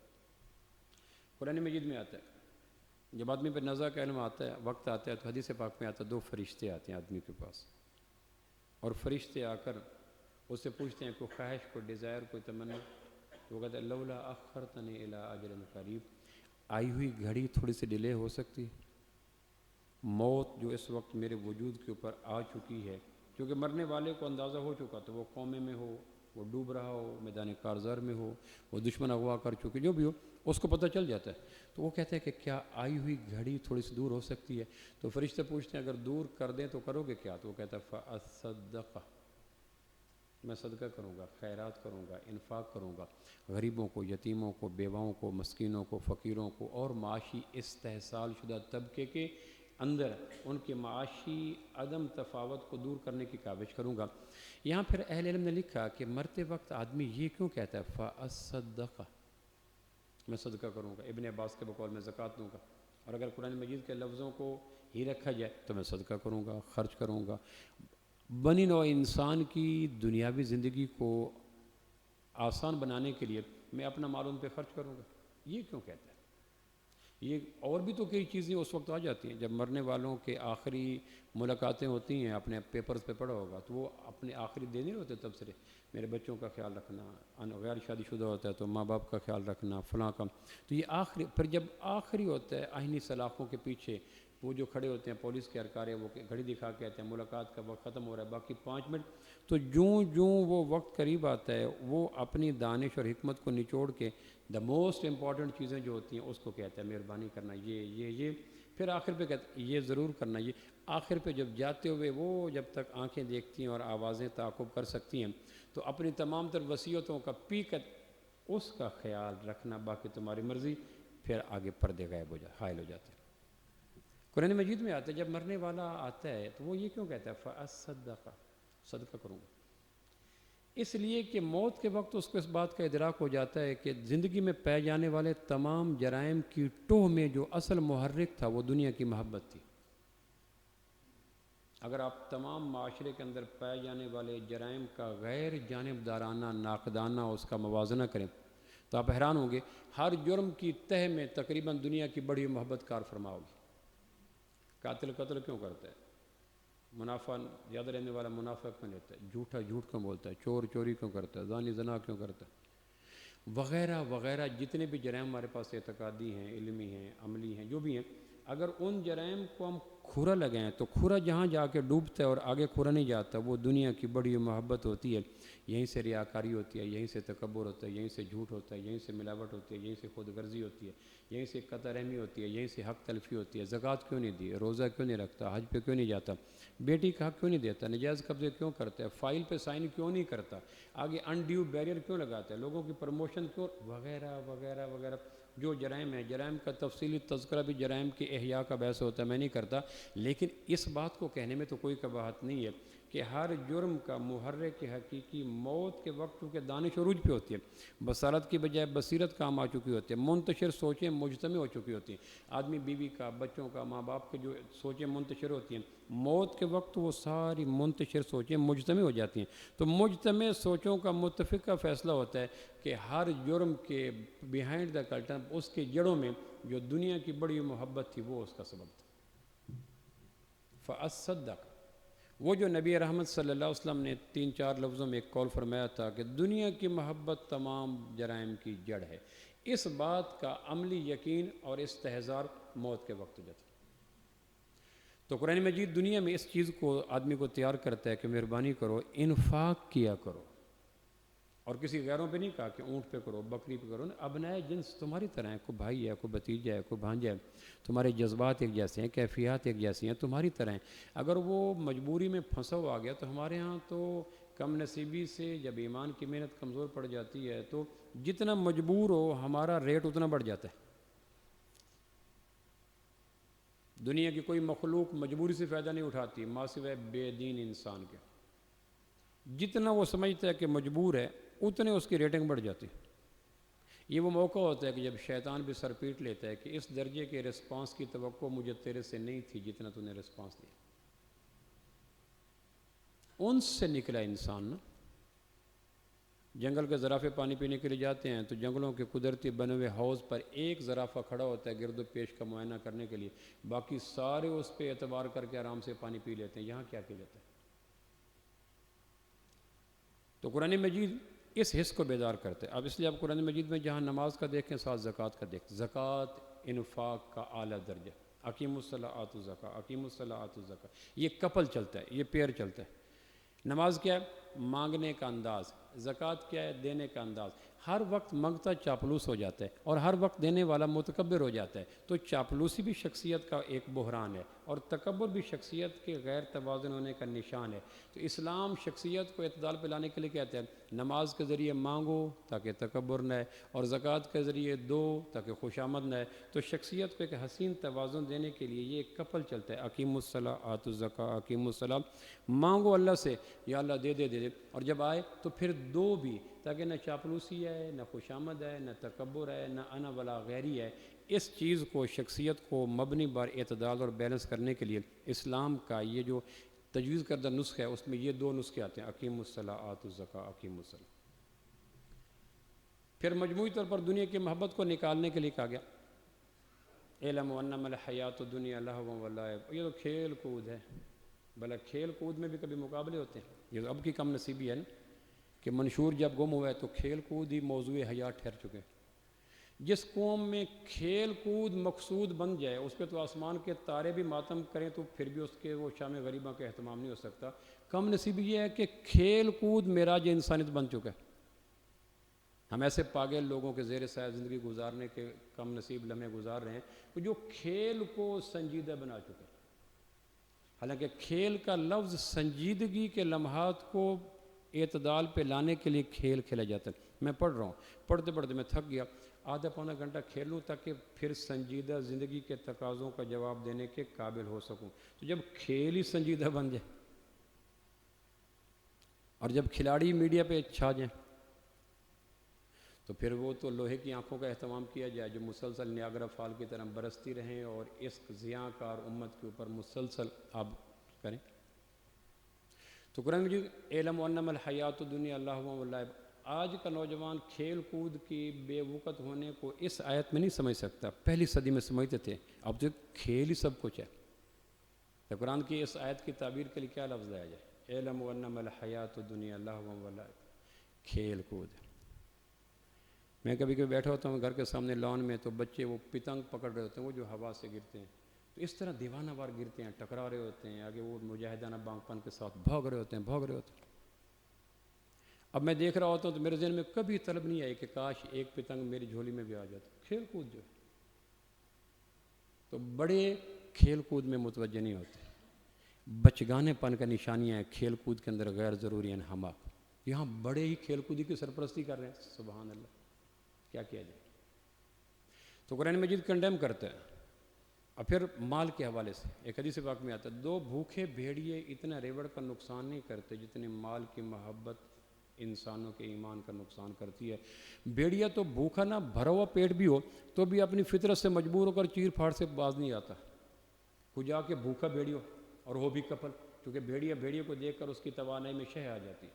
[SPEAKER 1] قرآن مجید میں آتا ہے جب آدمی پہ نزع کا علم آتا ہے، وقت آتا ہے، تو حدیث پاک میں آتا ہے 2 فرشتے آتے ہیں آدمی کے پاس، اور فرشتے آ کر اس سے پوچھتے ہیں کوئی خواہش، کوئی ڈیزائر، کوئی تمنا. وہ کہتا ہے لولا اخرتنی الی اجل قریب، آئی ہوئی گھڑی تھوڑی سی ڈیلے ہو سکتی. موت جو اس وقت میرے وجود کے اوپر آ چکی ہے، کیونکہ مرنے والے کو اندازہ ہو چکا، تو وہ قومے میں ہو، وہ ڈوب رہا ہو، میدان کارزار میں ہو، وہ دشمن اغوا کر چکے، جو بھی ہو اس کو پتہ چل جاتا ہے. تو وہ کہتے ہیں کہ کیا آئی ہوئی گھڑی تھوڑی سی دور ہو سکتی ہے؟ تو فرشتے پوچھتے ہیں اگر دور کر دیں تو کرو گے کیا؟ تو وہ کہتا ہے فاصدق، میں صدقہ کروں گا، خیرات کروں گا، انفاق کروں گا، غریبوں کو، یتیموں کو، بیواؤں کو، مسکینوں کو، فقیروں کو، اور معاشی استحصال شدہ طبقے کے اندر ان کے معاشی عدم تفاوت کو دور کرنے کی کاوش کروں گا. یہاں پھر اہل علم نے لکھا کہ مرتے وقت آدمی یہ کیوں کہتا ہے فاصدق، میں صدقہ کروں گا؟ ابن عباس کے بقول میں زکوٰۃ دوں گا. اور اگر قرآن مجید کے لفظوں کو ہی رکھا جائے تو میں صدقہ کروں گا، خرچ کروں گا، بنی نوع انسان کی دنیاوی زندگی کو آسان بنانے کے لیے میں اپنا مال ان پہ خرچ کروں گا. یہ کیوں کہتا ہے؟ یہ اور بھی تو کئی چیزیں اس وقت آ جاتی ہیں جب مرنے والوں کے آخری ملاقاتیں ہوتی ہیں. اپنے پیپرز پہ پڑھا ہوگا تو وہ اپنے آخری دن نہیں ہوتے تبصرے، میرے بچوں کا خیال رکھنا، غیر شادی شدہ ہوتا ہے تو ماں باپ کا خیال رکھنا، فلاں کا. تو یہ آخری، پھر جب آخری ہوتا ہے آئینی سلاخوں کے پیچھے وہ جو کھڑے ہوتے ہیں پولیس کے اہلکار، وہ گھڑی دکھا کے کہتے ہیں ملاقات کا وقت ختم ہو رہا ہے، باقی 5 منٹ. تو جوں وہ وقت قریب آتا ہے وہ اپنی دانش اور حکمت کو نچوڑ کے دا موسٹ امپورٹنٹ چیزیں جو ہوتی ہیں اس کو کہتا ہے مہربانی کرنا، یہ پھر آخر پہ کہتا ہے یہ ضرور کرنا. یہ آخر پہ جب جاتے ہوئے وہ جب تک آنکھیں دیکھتی ہیں اور آوازیں تعاقب کر سکتی ہیں تو اپنی تمام تر وصیتوں کا اس کا خیال رکھنا، باقی تمہاری مرضی. پھر آگے پردے غائب حائل ہو جاتے ہیں. قرآن مجید میں آتا ہے جب مرنے والا آتا ہے تو وہ یہ کیوں کہتا ہے فاصدق، صدقہ کروں گا. اس لیے کہ موت کے وقت اس کو اس بات کا ادراک ہو جاتا ہے کہ زندگی میں پائے جانے والے تمام جرائم کی ٹوہ میں جو اصل محرک تھا وہ دنیا کی محبت تھی۔ اگر آپ تمام معاشرے کے اندر پائے جانے والے جرائم کا غیر جانبدارانہ ناقدانہ اس کا موازنہ کریں تو آپ حیران ہوں گے، ہر جرم کی تہ میں تقریباً دنیا کی بڑی محبت کار فرما ہوگی۔ قاتل قتل کیوں کرتا ہے؟ منافع زیادہ لینے والا منافع کیوں لیتا ہے؟ جھوٹا جھوٹ کیوں بولتا ہے؟ چور چوری کیوں کرتا ہے؟ زانی زنا کیوں کرتا ہے؟ وغیرہ وغیرہ جتنے بھی جرائم ہمارے پاس اعتقادی ہیں، علمی ہیں، عملی ہیں، جو بھی ہیں، اگر ان جرائم کو ہم کھورا لگائیں تو کھورا جہاں جا کے ڈوبتا ہے اور آگے کھورا نہیں جاتا، وہ دنیا کی بڑی محبت ہوتی ہے۔ یہیں سے ریاکاری ہوتی ہے، یہیں سے تکبر ہوتا ہے، یہیں سے جھوٹ ہوتا ہے، یہیں سے ملاوٹ ہوتی ہے، یہیں سے خود غرضی ہوتی ہے، یہیں سے قطع رحمی ہوتی ہے، یہیں سے حق تلفی ہوتی ہے۔ زکوٰۃ کیوں نہیں دی؟ روزہ کیوں نہیں رکھتا؟ حج پہ کیوں نہیں جاتا؟ بیٹی کا حق کیوں نہیں دیتا؟ نجائز قبضے کیوں کرتا ہے؟ فائل پہ سائن کیوں نہیں کرتا؟ آگے انڈیو بیریئر کیوں لگاتا ہے؟ لوگوں کی پروموشن کیوں؟ وغیرہ وغیرہ وغیرہ جو جرائم ہیں، جرائم کا تفصیلی تذکرہ بھی جرائم کے احیاء کا بحث ہوتا ہے، میں نہیں کرتا، لیکن اس بات کو کہنے میں تو کوئی قباحت نہیں ہے کہ ہر جرم کا محرک حقیقی موت کے وقت چونکہ دانش عروج پہ ہوتی ہے، بصارت کی بجائے بصیرت کام آ چکی ہوتی ہے، منتشر سوچیں مجتمع ہو چکی ہوتی ہیں، آدمی بیوی کا، بچوں کا، ماں باپ کے جو سوچیں منتشر ہوتی ہیں، موت کے وقت وہ ساری منتشر سوچیں مجتمع ہو جاتی ہیں۔ تو مجتمع سوچوں کا متفقہ فیصلہ ہوتا ہے کہ ہر جرم کے بیہائنڈ دا کرٹن، اس کے جڑوں میں جو دنیا کی بڑی محبت تھی وہ اس کا سبب تھا۔ فَأَصَّدَّقَ، وہ جو نبی رحمت صلی اللہ علیہ وسلم نے 3-4 لفظوں میں ایک قول فرمایا تھا کہ دنیا کی محبت تمام جرائم کی جڑ ہے، اس بات کا عملی یقین اور استحضار موت کے وقت ہو جاتا ہے۔ تو قرآن مجید دنیا میں اس چیز کو آدمی کو تیار کرتا ہے کہ مہربانی کرو، انفاق کیا کرو، اور کسی غیروں پہ نہیں کہا کہ اونٹ پہ کرو، بکری پہ کرو، ابنائے جنس تمہاری طرح ہے، کوئی بھائی ہے، کوئی بھتیجا ہے، کوئی بھانجا ہے، تمہارے جذبات ایک جیسے ہیں، کیفیات ایک جیسی ہیں، تمہاری طرح ہیں۔ اگر وہ مجبوری میں پھنسا ہوا آ گیا تو ہمارے ہاں تو کم نصیبی سے جب ایمان کی محنت کمزور پڑ جاتی ہے تو جتنا مجبور ہو ہمارا ریٹ اتنا بڑھ جاتا ہے۔ دنیا کی کوئی مخلوق مجبوری سے فائدہ نہیں اٹھاتی ماں سوائے بے دین انسان کے۔ جتنا وہ سمجھتا ہے کہ مجبور ہے اتنے اس کی ریٹنگ بڑھ جاتی ہے۔ یہ وہ موقع ہوتا ہے کہ جب شیطان بھی سر پیٹ لیتا ہے کہ اس درجے کے رسپانس کی توقع مجھے تیرے سے نہیں تھی جتنا تو نے رسپانس دیا۔ ان سے نکلا انسان نا۔ جنگل کے زرافے پانی پینے کے لیے جاتے ہیں تو جنگلوں کے قدرتی بنے ہوئے حوض پر ایک زرافہ کھڑا ہوتا ہے گرد و پیش کا معائنہ کرنے کے لیے، باقی سارے اس پہ اعتبار کر کے آرام سے پانی پی لیتے ہیں۔ یہاں کیا پی لیتے ہیں؟ تو قرآن مجید اس حص کو بیدار کرتے ہیں۔ اب اس لیے آپ قرآن مجید میں جہاں نماز کا دیکھیں ساتھ زکوٰۃ کا دیکھیں، زکوٰۃ انفاق کا اعلیٰ درجہ، اقیم الصلاۃ آتوا الزکاۃ، اقیم الصلاۃ آتوا الزکاۃ، یہ کپل چلتا ہے، یہ پیر چلتا ہے۔ نماز کیا ہے؟ مانگنے کا انداز۔ زکوٰۃ کیا ہے؟ دینے کا انداز۔ ہر وقت مانگتا چاپلوس ہو جاتا ہے اور ہر وقت دینے والا متکبر ہو جاتا ہے، تو چاپلوسی بھی شخصیت کا ایک بحران ہے اور تکبر بھی شخصیت کے غیر توازن ہونے کا نشان ہے۔ تو اسلام شخصیت کو اعتدال پہ لانے کے لیے کہتے ہیں نماز کے ذریعے مانگو تاکہ تکبر نہ ہے، اور زکوٰۃ کے ذریعے دو تاکہ خوشامد نہ ہے۔ تو شخصیت کو ایک حسین توازن دینے کے لیے یہ ایک کپل چلتا ہے، اقیم الصلاۃ آتوا الزکاۃ، اقیم الصلاۃ، مانگو اللہ سے یا اللہ دے دے دے دے، اور جب آئے تو پھر دو بھی، تاکہ نہ چاپلوسی ہے، نہ خوشامد ہے، نہ تکبر ہے، نہ انا ولا غیری ہے۔ اس چیز کو، شخصیت کو مبنی بر اعتدال اور بیلنس کرنے کے لیے اسلام کا یہ جو تجویز کردہ نسخہ ہے اس میں یہ دو نسخے آتے ہیں، اقیم الصلاۃ آتوا الزکاۃ، اقیم الصلاۃ۔ پھر مجموعی طور پر دنیا کی محبت کو نکالنے کے لیے کہا گیا اعلموا انما الحیات الدنیا لہو و لعب، یہ تو کھیل کود ہے۔ بھلا کھیل کود میں بھی کبھی مقابلے ہوتے ہیں؟ یہ اب کی کم نصیبی ہے نا کہ منشور جب گم ہوا ہے تو کھیل کود ہی موضوع حیات ٹھہر چکے ہیں۔ جس قوم میں کھیل کود مقصود بن جائے اس پہ تو آسمان کے تارے بھی ماتم کریں تو پھر بھی اس کے وہ شام غریبہ کا اہتمام نہیں ہو سکتا۔ کم نصیبی یہ ہے کہ کھیل کود معراج انسانیت بن چکا ہے۔ ہم ایسے پاگل لوگوں کے زیر سایہ زندگی گزارنے کے کم نصیب لمحے گزار رہے ہیں جو کھیل کو سنجیدہ بنا چکے ہیں۔ حالانکہ کھیل کا لفظ سنجیدگی کے لمحات کو اعتدال پہ لانے کے لیے کھیل کھیلا جاتا ہے۔ میں پڑھ رہا ہوں، پڑھتے پڑھتے میں تھک گیا، آدھا پونا گھنٹہ کھیلوں تاکہ پھر سنجیدہ زندگی کے تقاضوں کا جواب دینے کے قابل ہو سکوں۔ تو جب کھیل ہی سنجیدہ بن جائے اور جب کھلاڑی میڈیا پہ چھا جائیں تو پھر وہ تو لوہے کی آنکھوں کا اہتمام کیا جائے جو مسلسل نیاگرا فال کی طرح برستی رہیں اور اس ضیاء کار امت کے اوپر مسلسل آپ کریں. تو قرآن مجید اعلم انما الحیات الدنیا لہو و لعب. آج کا نوجوان کھیل کود کی بے وقت ہونے کو اس آیت میں نہیں سمجھ سکتا. پہلی صدی میں سمجھتے تھے. اب تو کھیل ہی سب کچھ ہے. تو قرآن کی اس آیت کی تعبیر کے لیے کیا لفظ آیا جائے؟ اعلم انما الحیات الدنیا لہو و لعب. کھیل کود. میں کبھی کبھی بیٹھا ہوتا ہوں گھر کے سامنے لان میں تو بچے وہ پتنگ پکڑ رہے ہوتے ہیں وہ جو ہوا سے گرتے ہیں تو اس طرح دیوانہ وار گرتے ہیں ٹکرا رہے ہوتے ہیں آگے وہ مجاہدانہ بانگ پن کے ساتھ بھاگ رہے ہوتے ہیں. اب میں دیکھ رہا ہوتا ہوں تو میرے ذہن میں کبھی طلب نہیں آئی کہ کاش ایک پتنگ میری جھولی میں بھی آ جاتا. کھیل کود جو تو بڑے کھیل کود میں متوجہ نہیں ہوتے. بچگانے پن کا نشانیاں ہیں کھیل کود کے اندر غیر ضروری انہماک. یہاں بڑے ہی کھیل کودی کی سرپرستی کر رہے ہیں. سبحان اللہ. کیا کیا جائے؟ تو قرآن مجید کنڈیم کرتا ہے. اور پھر مال کے حوالے سے ایک حدیث پاک میں آتا ہے 2 بھوکے بھیڑیے اتنا ریوڑ کا نقصان نہیں کرتے جتنے مال کی محبت انسانوں کے ایمان کا نقصان کرتی ہے. بھیڑیا تو بھوکا نہ بھرا ہوا پیٹ بھی ہو تو بھی اپنی فطرت سے مجبور ہو کر چیر پھاڑ سے باز نہیں آتا. کوئی جا کے بھوکا بھیڑی ہو اور وہ بھی کپل کیونکہ بھیڑیا کو دیکھ کر اس کی توانائی میں شہ آ جاتی.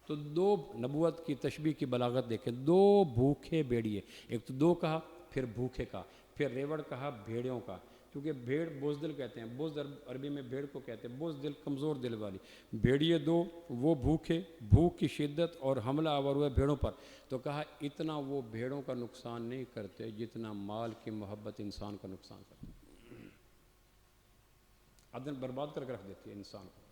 [SPEAKER 1] تو 2 نبوت کی تشبیہ کی بلاغت دیکھیں. 2 بھوکے بھیڑیے. ایک تو 2 کہا پھر بھوکے کا پھر ریوڑ کہا بھیڑیوں کا کیونکہ بھیڑ بزدل کہتے ہیں. بزد عربی میں بھیڑ کو کہتے ہیں. بزدل کمزور دل والی. بھیڑیے 2 وہ بھوکے بھوک کی شدت اور حملہ آور ہوئے بھیڑوں پر تو کہا اتنا وہ بھیڑوں کا نقصان نہیں کرتے جتنا مال کی محبت انسان کا نقصان کرتی. عدن برباد کر کے رکھ دیتی ہے انسان کو.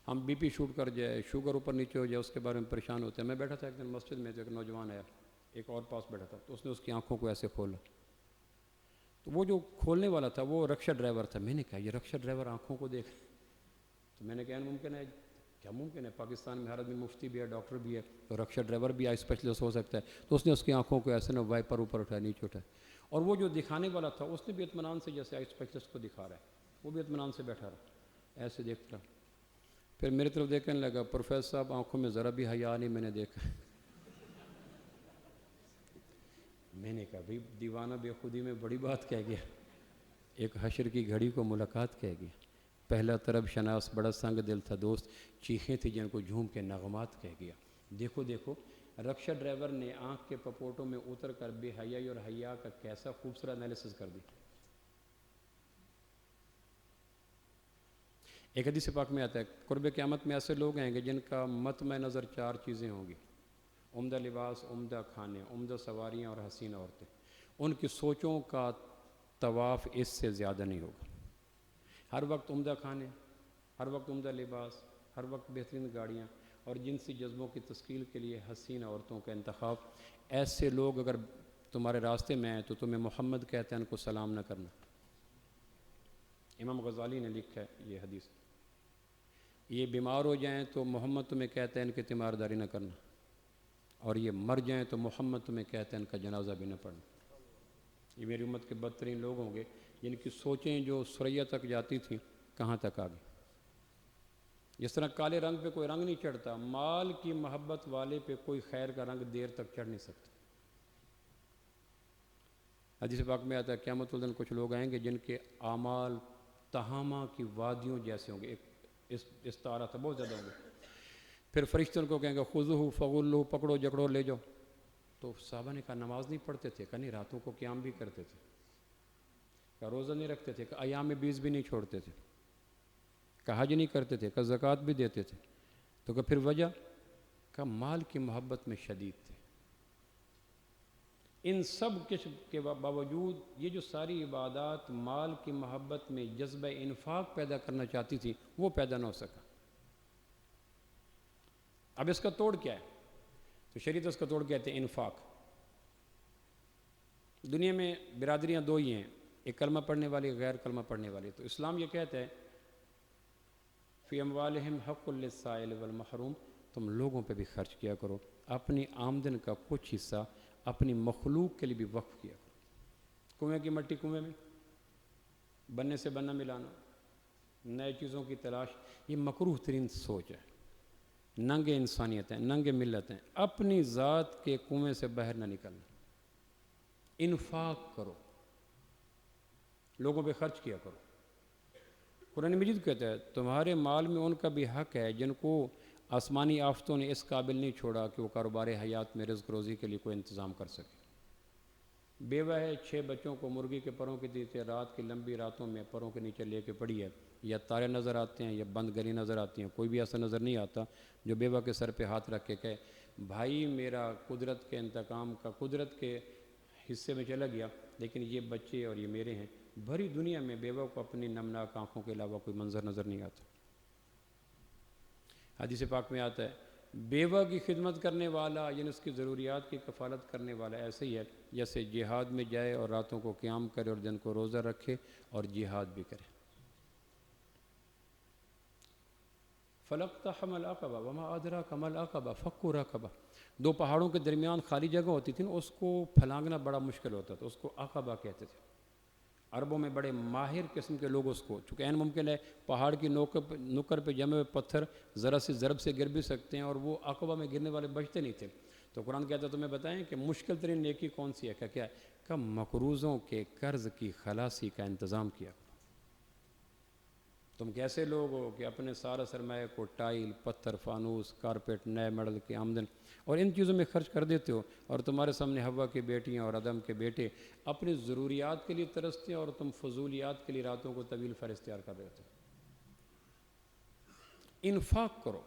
[SPEAKER 1] ہم بی پی شوٹ کر جائے شوگر اوپر نیچے ہو جائے اس کے بارے میں پریشان ہوتے ہیں. میں بیٹھا تھا ایک دن مسجد میں تو ایک نوجوان آیا ایک اور پاس بیٹھا تھا تو اس نے اس کی آنکھوں کو ایسے کھولا تو وہ جو کھولنے والا تھا وہ رکشا ڈرائیور تھا. میں نے کہا یہ رکشا ڈرائیور آنکھوں کو دیکھ تو میں نے کہا ممکن ہے. کیا ممکن ہے؟ پاکستان میں ہر آدمی مفتی بھی ہے ڈاکٹر بھی ہے تو رکشا ڈرائیور بھی آئی اسپیشلسٹ ہو سکتا ہے. تو اس نے اس کی آنکھوں کو ایسے نہ وائپر اوپر اٹھایا نیچے اٹھایا اور وہ جو دکھانے والا تھا اس نے بھی اطمینان سے جیسے آئی اسپیشلسٹ کو دکھا رہا ہے وہ بھی اطمینان سے بیٹھا رہا ایسے دیکھتا رہا. پھر میری طرف دیکھنے لگا. پروفیسر صاحب آنکھوں میں ذرا بھی حیا نہیں میں نے دیکھا. میں نے کہا بھائی دیوانہ بے خودی میں بڑی بات کہہ گیا. ایک حشر کی گھڑی کو ملاقات کہہ گیا. پہلا طرب شناس بڑا سنگ دل تھا دوست چیخیں تھی جن کو جھوم کے نغمات کہہ گیا. دیکھو رکشا ڈرائیور نے آنکھ کے پپوٹوں میں اتر کر بے حیائی اور حیا کا کیسا خوبصورت انالیسس کر دی. ایک حدیث پاک میں آتا ہے قرب قیامت میں ایسے لوگ ہیں گے جن کا مطمع نظر 4 چیزیں ہوں گی. عمدہ لباس عمدہ کھانے عمدہ سواریاں اور حسین عورتیں. ان کی سوچوں کا طواف اس سے زیادہ نہیں ہوگا. ہر وقت عمدہ کھانے ہر وقت عمدہ لباس ہر وقت بہترین گاڑیاں اور جنسی جذبوں کی تسکیل کے لیے حسین عورتوں کا انتخاب. ایسے لوگ اگر تمہارے راستے میں آئیں تو تمہیں محمد کہتے ہیں ان کو سلام نہ کرنا. امام غزالی نے لکھا ہے یہ حدیث. یہ بیمار ہو جائیں تو محمد تمہیں کہتے ہیں ان کی تیمارداری نہ کرنا اور یہ مر جائیں تو محمد تمہیں کہتے ہیں ان کا جنازہ بھی نہ پڑھنا. یہ میری امت کے بدترین لوگ ہوں گے جن کی سوچیں جو ثریا تک جاتی تھیں کہاں تک آ گئی. جس طرح کالے رنگ پہ کوئی رنگ نہیں چڑھتا مال کی محبت والے پہ کوئی خیر کا رنگ دیر تک چڑھ نہیں سکتا. حدیث پاک میں آتا ہے قیامت الدین کچھ لوگ آئیں گے جن کے اعمال تہامہ کی وادیوں جیسے ہوں گے. ایک استعارہ تھا بہت زیادہ ہوں گے. پھر فرشتوں کو کہیں گے خذوہ فغلوہ پکڑو جکڑو لے جاؤ. تو صحابہ نے کہا نماز نہیں پڑھتے تھے. کہا نہیں راتوں کو قیام بھی کرتے تھے. کہا روزہ نہیں رکھتے تھے. کہا ایام بیس بھی نہیں چھوڑتے تھے. کہا حج نہیں کرتے تھے. کہا زکوٰۃ بھی دیتے تھے. تو کہ پھر وجہ کہا مال کی محبت میں شدید تھے. ان سب کے باوجود یہ جو ساری عبادات مال کی محبت میں جذبہ انفاق پیدا کرنا چاہتی تھی وہ پیدا نہ ہو سکا. اب اس کا توڑ کیا ہے؟ تو شریعت اس کا توڑ کہتے ہیں انفاق. دنیا میں برادریاں 2 ہی ہیں ایک کلمہ پڑھنے والی غیر کلمہ پڑھنے والی. تو اسلام یہ کہتا ہے فی اموالہم حق للسائل والمحروم تم لوگوں پہ بھی خرچ کیا کرو. اپنی آمدن کا کچھ حصہ اپنی مخلوق کے لیے بھی وقف کیا کرو. کنویں کی مٹی کنویں میں بننے سے بننا ملانا نئے چیزوں کی تلاش یہ مکروہ ترین سوچ ہے. ننگے انسانیت ہیں، ننگے ملت ہیں، اپنی ذات کے کنویں سے باہر نہ نکلنا، انفاق کرو، لوگوں پہ خرچ کیا کرو۔ قرآن مجید کہتا ہے تمہارے مال میں ان کا بھی حق ہے جن کو آسمانی آفتوں نے اس قابل نہیں چھوڑا کہ وہ کاروبار حیات میں رزق روزی کے لیے کوئی انتظام کر سکے۔ بیوہ ہے، 6 بچوں کو مرغی کے پروں کے دیتے، رات کی لمبی راتوں میں پروں کے نیچے لے کے پڑی ہے، یا تارے نظر آتے ہیں یا بند گلی نظر آتی ہیں، کوئی بھی ایسا نظر نہیں آتا جو بیوہ کے سر پہ ہاتھ رکھ کے کہے بھائی میرا قدرت کے انتقام کا قدرت کے حصے میں چلا گیا، لیکن یہ بچے اور یہ میرے ہیں۔ بھری دنیا میں بیوہ کو اپنی نمناک آنکھوں کے علاوہ کوئی منظر نظر نہیں آتا۔ حدیث پاک میں آتا ہے بیوہ کی خدمت کرنے والا یعنی اس کی ضروریات کی کفالت کرنے والا ایسے ہی ہے جیسے جہاد میں جائے اور راتوں کو قیام کرے اور دن کو روزہ رکھے اور جہاد بھی کرے۔ فَلَقْتَحَمَ الْعَقَبَةَ وَمَا أَدْرَاكَ مَا الْعَقَبَةُ فَكُّ رَقَبَةٍ، 2 پہاڑوں کے درمیان خالی جگہ ہوتی تھی نا، اس کو پھلانگنا بڑا مشکل ہوتا تھا، اس کو عقبہ کہتے تھے۔ عربوں میں بڑے ماہر قسم کے لوگ اس کو، چونکہ عین ممکن ہے پہاڑ کی نکر پہ جمے ہوئے پتھر ذرا سی ضرب سے گر بھی سکتے ہیں، اور وہ عقبہ میں گرنے والے بچتے نہیں تھے۔ تو قرآن کہتا ہے تمہیں بتائیں کہ مشکل ترین نیکی کون سی ہے؟ کیا ہے کہ مقروضوں کے قرض کی خلاصی کا انتظام کیا۔ تم کیسے لوگ ہو کہ اپنے سارا سرمایہ کو ٹائل، پتھر، فانوس، کارپیٹ، نئے ماڈل کی آمدن اور ان چیزوں میں خرچ کر دیتے ہو، اور تمہارے سامنے حوا کی بیٹیاں اور آدم کے بیٹے اپنی ضروریات کے لیے ترستے ہیں اور تم فضولیات کے لیے راتوں کو طویل فہرست اختیار کر رہے ہوتے ہو۔ انفاق کرو،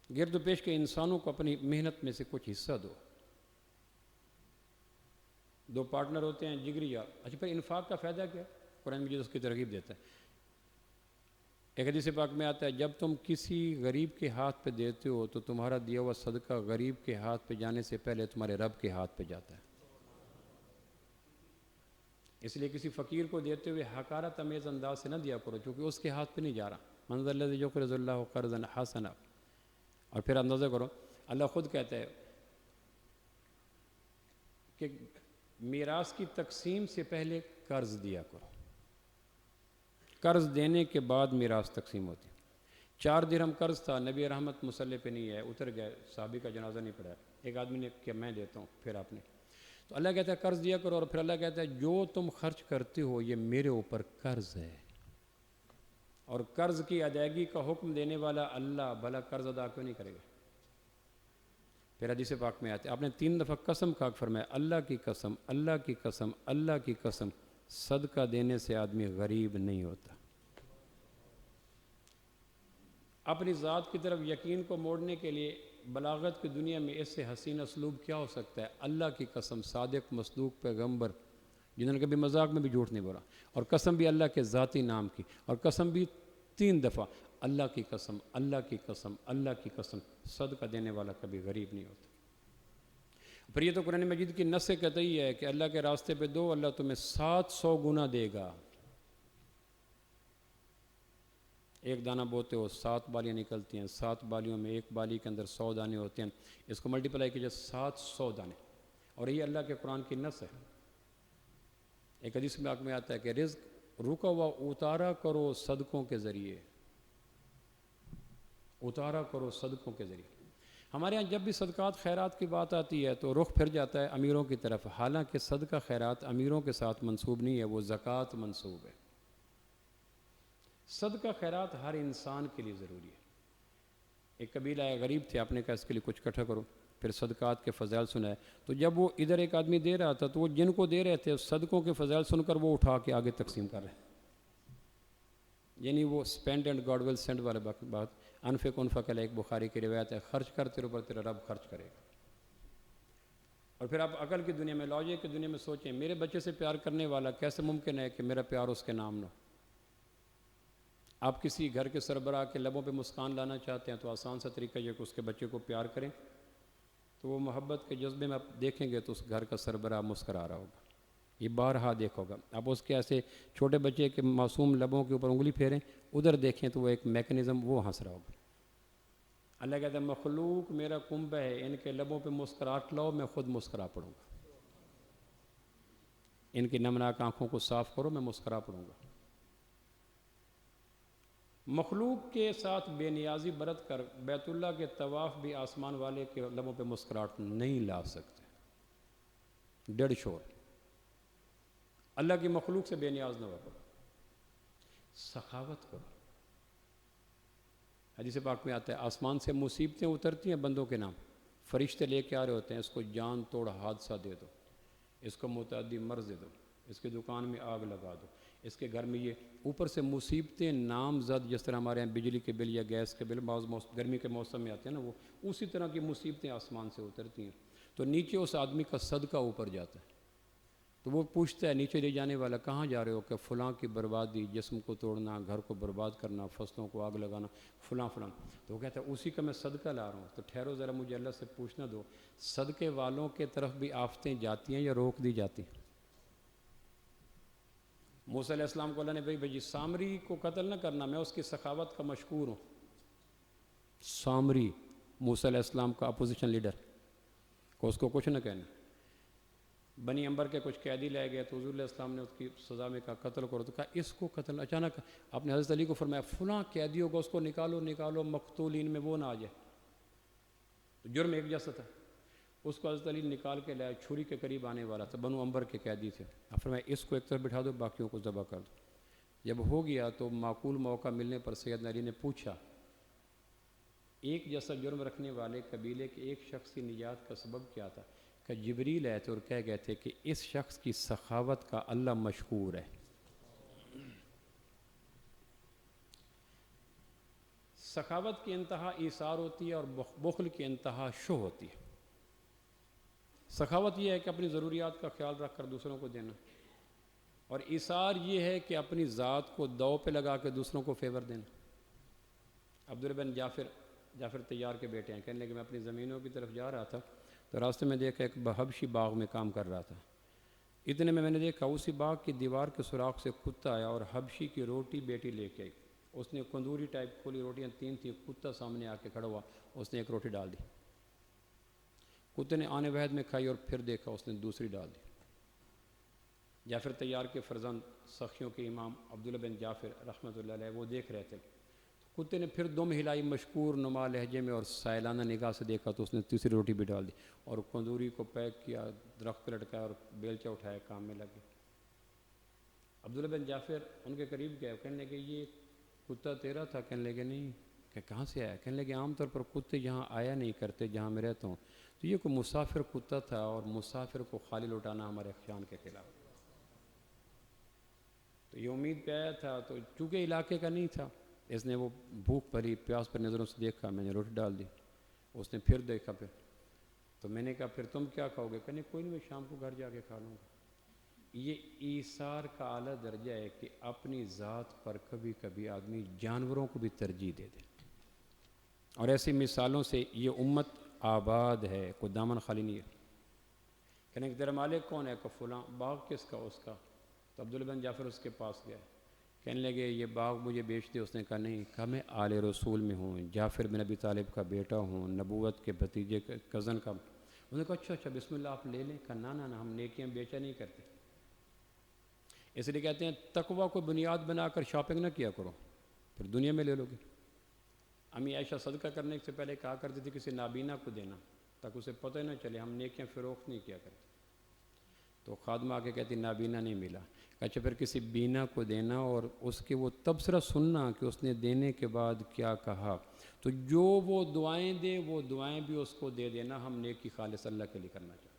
[SPEAKER 1] گرد و پیش کے انسانوں کو اپنی محنت میں سے کچھ حصہ دو۔ 2 پارٹنر ہوتے ہیں جگریہ، اچھا پھر انفاق کا فائدہ کیا؟ قرآن مجید اس کی ترغیب دیتا ہے۔ ایک حدیث پاک میں آتا ہے جب تم کسی غریب کے ہاتھ پہ دیتے ہو تو تمہارا دیا ہوا صدقہ غریب کے ہاتھ پہ جانے سے پہلے تمہارے رب کے ہاتھ پہ جاتا ہے۔ اس لیے کسی فقیر کو دیتے ہوئے حقارت امیز انداز سے نہ دیا کرو، چونکہ اس کے ہاتھ پہ نہیں جا رہا۔ من ذا الذی یقرض اللہ قرضا حسنا، اور پھر اندازہ کرو اللہ خود کہتا ہے کہ میراث کی تقسیم سے پہلے قرض دیا کرو، قرض دینے کے بعد میراث تقسیم ہوتی۔ 4 درہم قرض تھا، نبی رحمت مصلی پہ نہیں ہے، اتر گئے، صحابی کا جنازہ نہیں پڑھا، ایک آدمی نے کہ میں دیتا ہوں، پھر آپ نے، تو اللہ کہتا ہے قرض دیا کرو، اور پھر اللہ کہتا ہے جو تم خرچ کرتے ہو یہ میرے اوپر قرض ہے، اور قرض کی ادائیگی کا حکم دینے والا اللہ، بھلا قرض ادا کیوں نہیں کرے گا؟ پھر حدیث پاک میں آتے آپ نے 3 دفعہ قسم کھا کے فرمایا اللہ کی قسم، اللہ کی قسم، اللہ کی قسم، صدقہ دینے سے آدمی غریب نہیں ہوتا۔ اپنی ذات کی طرف یقین کو موڑنے کے لیے بلاغت کی دنیا میں اس سے حسین اسلوب کیا ہو سکتا ہے؟ اللہ کی قسم، صادق مصدوق پیغمبر جنہوں نے کبھی مذاق میں بھی جھوٹ نہیں بولا، اور قسم بھی اللہ کے ذاتی نام کی، اور قسم بھی 3 دفعہ، اللہ کی قسم، اللہ کی قسم، اللہ کی قسم، صدقہ دینے والا کبھی غریب نہیں ہوتا۔ پھر یہ تو قرآن مجید کی نص قطعی ہے کہ اللہ کے راستے پہ دو، اللہ تمہیں 700 گنا دے گا۔ ایک دانہ بوتے ہو 7 بالیاں نکلتی ہیں، 7 بالیوں میں ایک بالی کے اندر 100 دانے ہوتے ہیں، اس کو ملٹیپلائی کیجئے 700 دانے، اور یہ اللہ کے قرآن کی نص ہے۔ ایک حدیث میں آتا ہے کہ رزق رکا ہوا اتارا کرو صدقوں کے ذریعے، اتارا کرو صدقوں کے ذریعے۔ ہمارے ہاں جب بھی صدقات خیرات کی بات آتی ہے تو رخ پھر جاتا ہے امیروں کی طرف، حالانکہ صدقہ خیرات امیروں کے ساتھ منسوب نہیں ہے، وہ زکوٰۃ منسوب ہے۔ صدقہ خیرات ہر انسان کے لیے ضروری ہے۔ ایک قبیلہ غریب تھے، آپ نے کہا اس کے لیے کچھ اکٹھا کرو، پھر صدقات کے فضائل سنائے، تو جب وہ ادھر ایک آدمی دے رہا تھا تو وہ جن کو دے رہے تھے صدقوں کے فضائل سن کر وہ اٹھا کے آگے تقسیم کر رہے، یعنی وہ spend and God will send والے بات، انفق انفق علیک، ایک بخاری کی روایت ہے، خرچ کر تیرے اوپر تیرا رب خرچ کرے گا۔ اور پھر آپ عقل کی دنیا میں، لاجک کی دنیا میں سوچیں، میرے بچے سے پیار کرنے والا کیسے ممکن ہے کہ میرا پیار اس کے نام نہ ہو؟ آپ کسی گھر کے سربراہ کے لبوں پہ مسکان لانا چاہتے ہیں تو آسان سا طریقہ یہ کہ اس کے بچے کو پیار کریں، تو وہ محبت کے جذبے میں آپ دیکھیں گے تو اس گھر کا سربراہ مسکرا رہا ہوگا، یہ بارہا دیکھا ہوگا۔ آپ اس کے ایسے چھوٹے بچے کے معصوم لبوں کے اوپر انگلی پھیریں، ادھر دیکھیں تو وہ ایک میکنزم وہ ہنس رہا ہوگا۔ اللہ کہتا ہے مخلوق میرا کنبہ ہے، ان کے لبوں پہ مسکراہٹ لاؤ، میں خود مسکرا پڑوں گا، ان کی نمناک آنکھوں کو صاف کرو، میں مسکرا پڑوں گا۔ مخلوق کے ساتھ بے نیازی برت کر بیت اللہ کے طواف بھی آسمان والے کے لبوں پہ مسکراہٹ نہیں لا سکتے، ڈیڈ شور۔ اللہ کی مخلوق سے بے نیاز نہ ہو کرو، سخاوت کرو۔ حدیث پاک میں آتا ہے آسمان سے مصیبتیں اترتی ہیں بندوں کے نام، فرشتے لے کے آ رہے ہوتے ہیں، اس کو جان توڑ حادثہ دے دو، اس کو متعدی مرض دے دو، اس کی دکان میں آگ لگا دو، اس کے گھر میں یہ اوپر سے مصیبتیں نامزد، جس طرح ہمارے یہاں بجلی کے بل یا گیس کے بل بعض گرمی کے موسم میں آتے ہیں نا، وہ اسی طرح کی مصیبتیں آسمان سے اترتی ہیں، تو نیچے اس آدمی کا صدقہ اوپر جاتا ہے، تو وہ پوچھتا ہے نیچے لے جانے والا کہاں جا رہے ہو، کہ فلاں کی بربادی، جسم کو توڑنا، گھر کو برباد کرنا، فصلوں کو آگ لگانا، فلاں فلاں، تو وہ کہتا ہے اسی کا میں صدقہ لا رہا ہوں۔ تو ٹھہرو ذرا، مجھے اللہ سے پوچھنا دو، صدقے والوں کے طرف بھی آفتیں جاتی ہیں یا روک دی جاتی ہیں؟ موسیٰ علیہ السلام کو اللہ نے بھائی سامری کو قتل نہ کرنا، میں اس کی سخاوت کا مشکور ہوں۔ سامری موسیٰ علیہ السلام کا اپوزیشن لیڈر کو اس کو کچھ نہ کہنا، بنی امبر کے کچھ قیدی لے گئے تو حضور علیہ السلام نے اس کی سزا میں کہا قتل کرو، تو کہا اس کو قتل، اچانک آپ نے حضرت علی کو فرمایا فلاں قیدیوں کو اس کو نکالو نکالو، مقتولین میں وہ نہ آ جائے، تو جرم ایک جیسا تھا۔ اس کو حضرت علی نکال کے لایا، چھری کے قریب آنے والا تھا، بنو امبر کے قیدی تھے، آپ فرمایا اس کو ایک طرف بٹھا دو، باقیوں کو ذبح کر دو۔ جب ہو گیا تو معقول موقع ملنے پر سیدنا علی نے پوچھا ایک جیسا جرم رکھنے والے قبیلے کے ایک شخص کی نجات کا سبب کیا تھا؟ کہ جبریل آئے تھے اور کہہ گئے تھے کہ اس شخص کی سخاوت کا اللہ مشکور ہے۔ سخاوت کی انتہا ایثار ہوتی ہے اور بخل کی انتہا شح ہوتی ہے۔ سخاوت یہ ہے کہ اپنی ضروریات کا خیال رکھ کر دوسروں کو دینا، اور ایثار یہ ہے کہ اپنی ذات کو دو پہ لگا کے دوسروں کو فیور دینا۔ عبداللہ بن جعفر طیار کے بیٹے ہیں، کہنے لگے میں اپنی زمینوں کی طرف جا رہا تھا تو راستے میں دیکھا ایک حبشی باغ میں کام کر رہا تھا، اتنے میں نے دیکھا اسی باغ کی دیوار کے سوراخ سے کتا آیا اور حبشی کی روٹی بیٹی لے کے آئی، اس نے کندوری ٹائپ کھولی، روٹیاں 3 تھیں، کتا سامنے آ کے کھڑا ہوا، اس نے ایک روٹی ڈال دی، کتے نے آنے وحد میں کھائی اور پھر دیکھا اس نے دوسری ڈال دی۔ جعفر طیار کے فرزند سخیوں کے امام عبداللہ بن جعفر رحمۃ اللہ علیہ وہ دیکھ رہے تھے، کتے نے پھر دم ہلائی مشکور نما لہجے میں اور سائلانہ نگاہ سے دیکھا تو اس نے تیسری روٹی بھی ڈال دی اور کندوری کو پیک کیا، درخت پہ لٹکایا اور بیلچہ اٹھایا، کام میں لگے۔ عبداللہ بن جعفر ان کے قریب گئے، کہنے لگے یہ کتا تیرا تھا؟ کہنے لگے نہیں۔ کہ کہاں سے آیا؟ کہنے لگے عام طور پر کتے یہاں آیا نہیں کرتے جہاں میں رہتا ہوں، تو یہ کوئی مسافر کتا تھا اور مسافر کو خالی لوٹانا ہمارے شان کے خلاف، تو یہ امید پہ آیا تھا، تو چونکہ علاقے کا نہیں تھا اس نے وہ بھوک بھری پیاس پر نظروں سے دیکھا، میں نے روٹی ڈال دی، اس نے پھر دیکھا، پھر تو میں نے کہا پھر تم کیا کھاؤ گے؟ کہنے کوئی نہیں میں شام کو گھر جا کے کھا لوں گا۔ یہ ایثار کا اعلیٰ درجہ ہے کہ اپنی ذات پر کبھی کبھی آدمی جانوروں کو بھی ترجیح دے دے، اور ایسی مثالوں سے یہ امت آباد ہے، کوئی دامن خالی نہیں ہے۔ کہنے کہ تیرا مالک کون ہے؟ کہ فلاں۔ باغ کس کا؟ اس کا۔ تو عبداللہ بن جعفر اس کے پاس گئے، کہنے لگے یہ باغ مجھے بیچ دے۔ اس نے کہا نہیں۔ کہا میں آل رسول میں ہوں، جعفر بن ابی طالب کا بیٹا ہوں، نبوت کے بھتیجے کزن کا۔ انہوں نے کہا اچھا بسم اللہ آپ لے لیں۔ کہا نہ ہم نیکیاں بیچا نہیں کرتے، اس لیے کہتے ہیں تقوی کو بنیاد بنا کر شاپنگ نہ کیا کرو، پھر دنیا میں لے لو گے۔ امی عائشہ صدقہ کرنے سے پہلے کہا کرتی تھی کسی نابینا کو دینا تاکہ اسے پتہ نہ چلے، ہم نیکیاں فروخت نہیں کیا کرتے۔ تو خادمہ آ کے کہتی نابینا نہیں ملا۔ اچھا پھر کسی بینا کو دینا اور اس کے وہ تبصرہ سننا کہ اس نے دینے کے بعد کیا کہا، تو جو وہ دعائیں دے وہ دعائیں بھی اس کو دے دینا، ہم نیکی خالص اللہ کے لیے کرنا چاہتے ہیں۔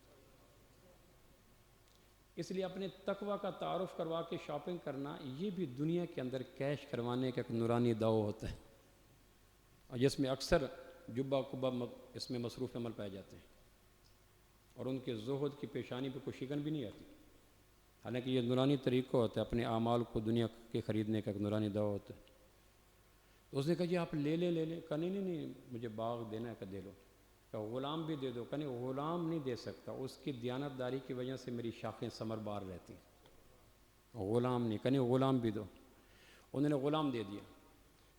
[SPEAKER 1] اس لیے اپنے تقوی کا تعارف کروا کے شاپنگ کرنا، یہ بھی دنیا کے اندر کیش کروانے کا ایک نورانی داؤ ہوتا ہے، اور جس میں اکثر جبہ قبہ اس میں مصروف عمل پائے جاتے ہیں، اور ان کے زہد کی پیشانی پہ کوئی شکن بھی نہیں آتی، حالانکہ یہ نورانی طریقہ ہوتا ہے اپنے اعمال کو دنیا کے خریدنے کا ایک نورانی دعویٰ ہوتا ہے۔ تو اس نے کہا جی آپ لے لیں۔ کہا نہیں مجھے باغ دینا ہے۔ کہ دے لو۔ کہ غلام بھی دے دو۔ کہ نہیں غلام نہیں دے سکتا، اس کی دیانت داری کی وجہ سے میری شاخیں ثمر بار رہتی ہیں، غلام نہیں۔ کہ نہیں غلام بھی دو۔ انہوں نے غلام دے دیا،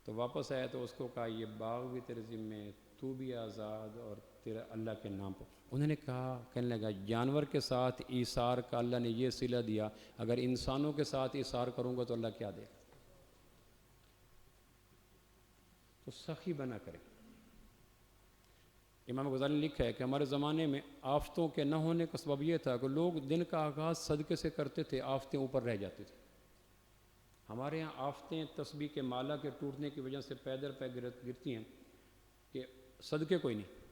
[SPEAKER 1] تو واپس آیا تو اس کو کہا یہ باغ بھی تیرے ذمے، تو بھی آزاد، اور تیرا اللہ کے نام پر۔ انہوں نے کہا، کہنے لگا جانور کے ساتھ ایثار کا اللہ نے یہ صلہ دیا، اگر انسانوں کے ساتھ ایثار کروں گا تو اللہ کیا دے گا؟ تو سخی بنا کریں۔ امام غزالی نے لکھا ہے کہ ہمارے زمانے میں آفتوں کے نہ ہونے کا سبب یہ تھا کہ لوگ دن کا آغاز صدقے سے کرتے تھے، آفتیں اوپر رہ جاتی تھیں۔ ہمارے ہاں آفتیں تسبیح کے مالا کے ٹوٹنے کی وجہ سے پے در پے گرتی ہیں کہ صدقے کوئی نہیں،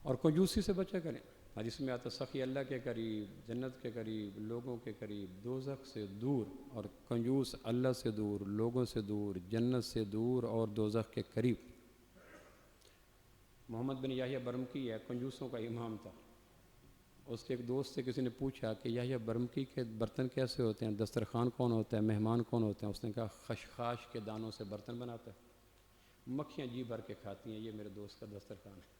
[SPEAKER 1] اور کنجوسی سے بچا کریں۔ حدیث میں آتا سخی اللہ کے قریب، جنت کے قریب، لوگوں کے قریب، دوزخ سے دور، اور کنجوس اللہ سے دور، لوگوں سے دور، جنت سے دور اور دوزخ کے قریب۔ محمد بن یحییٰ برمکی ہے، کنجوسوں کا امام تھا۔ اس کے ایک دوست سے کسی نے پوچھا کہ یحییٰ برمکی کے برتن کیسے ہوتے ہیں، دسترخوان کون ہوتا ہے، مہمان کون ہوتے ہیں؟ اس نے کہا خشخاش کے دانوں سے برتن بناتا ہے، مکھیاں جی بھر کے کھاتی ہیں، یہ میرے دوست کا دسترخوان ہے۔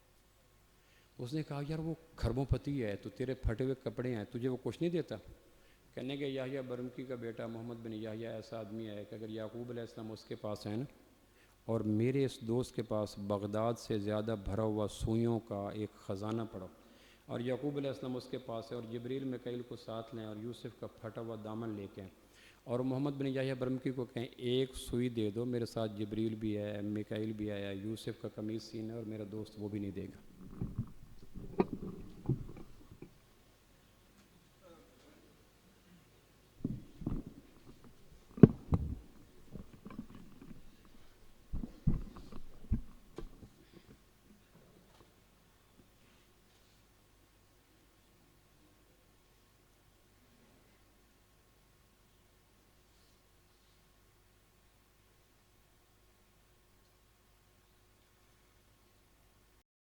[SPEAKER 1] اس نے کہا یار وہ کھربوں پتی ہے، تو تیرے پھٹے ہوئے کپڑے ہیں، تجھے وہ کچھ نہیں دیتا؟ کہنے کہ یحییٰ برمکی کا بیٹا محمد بن یحییٰ ایسا آدمی ہے کہ اگر یعقوب علیہ السلام اس کے پاس ہیں نا، اور میرے اس دوست کے پاس بغداد سے زیادہ بھرا ہوا سوئیوں کا ایک خزانہ پڑا، اور یعقوب علیہ السلام اس کے پاس ہے، اور جبریل میکائیل کو ساتھ لیں اور یوسف کا پھٹا ہوا دامن لے کے آئیں، اور محمد بن یحییٰ برمکی کو کہیں ایک سوئی دے دو، میرے ساتھ جبریل بھی ہے، میکائیل بھی آیا، یوسف کا قمیص سینا ہے، اور میرا دوست وہ بھی نہیں دے گا۔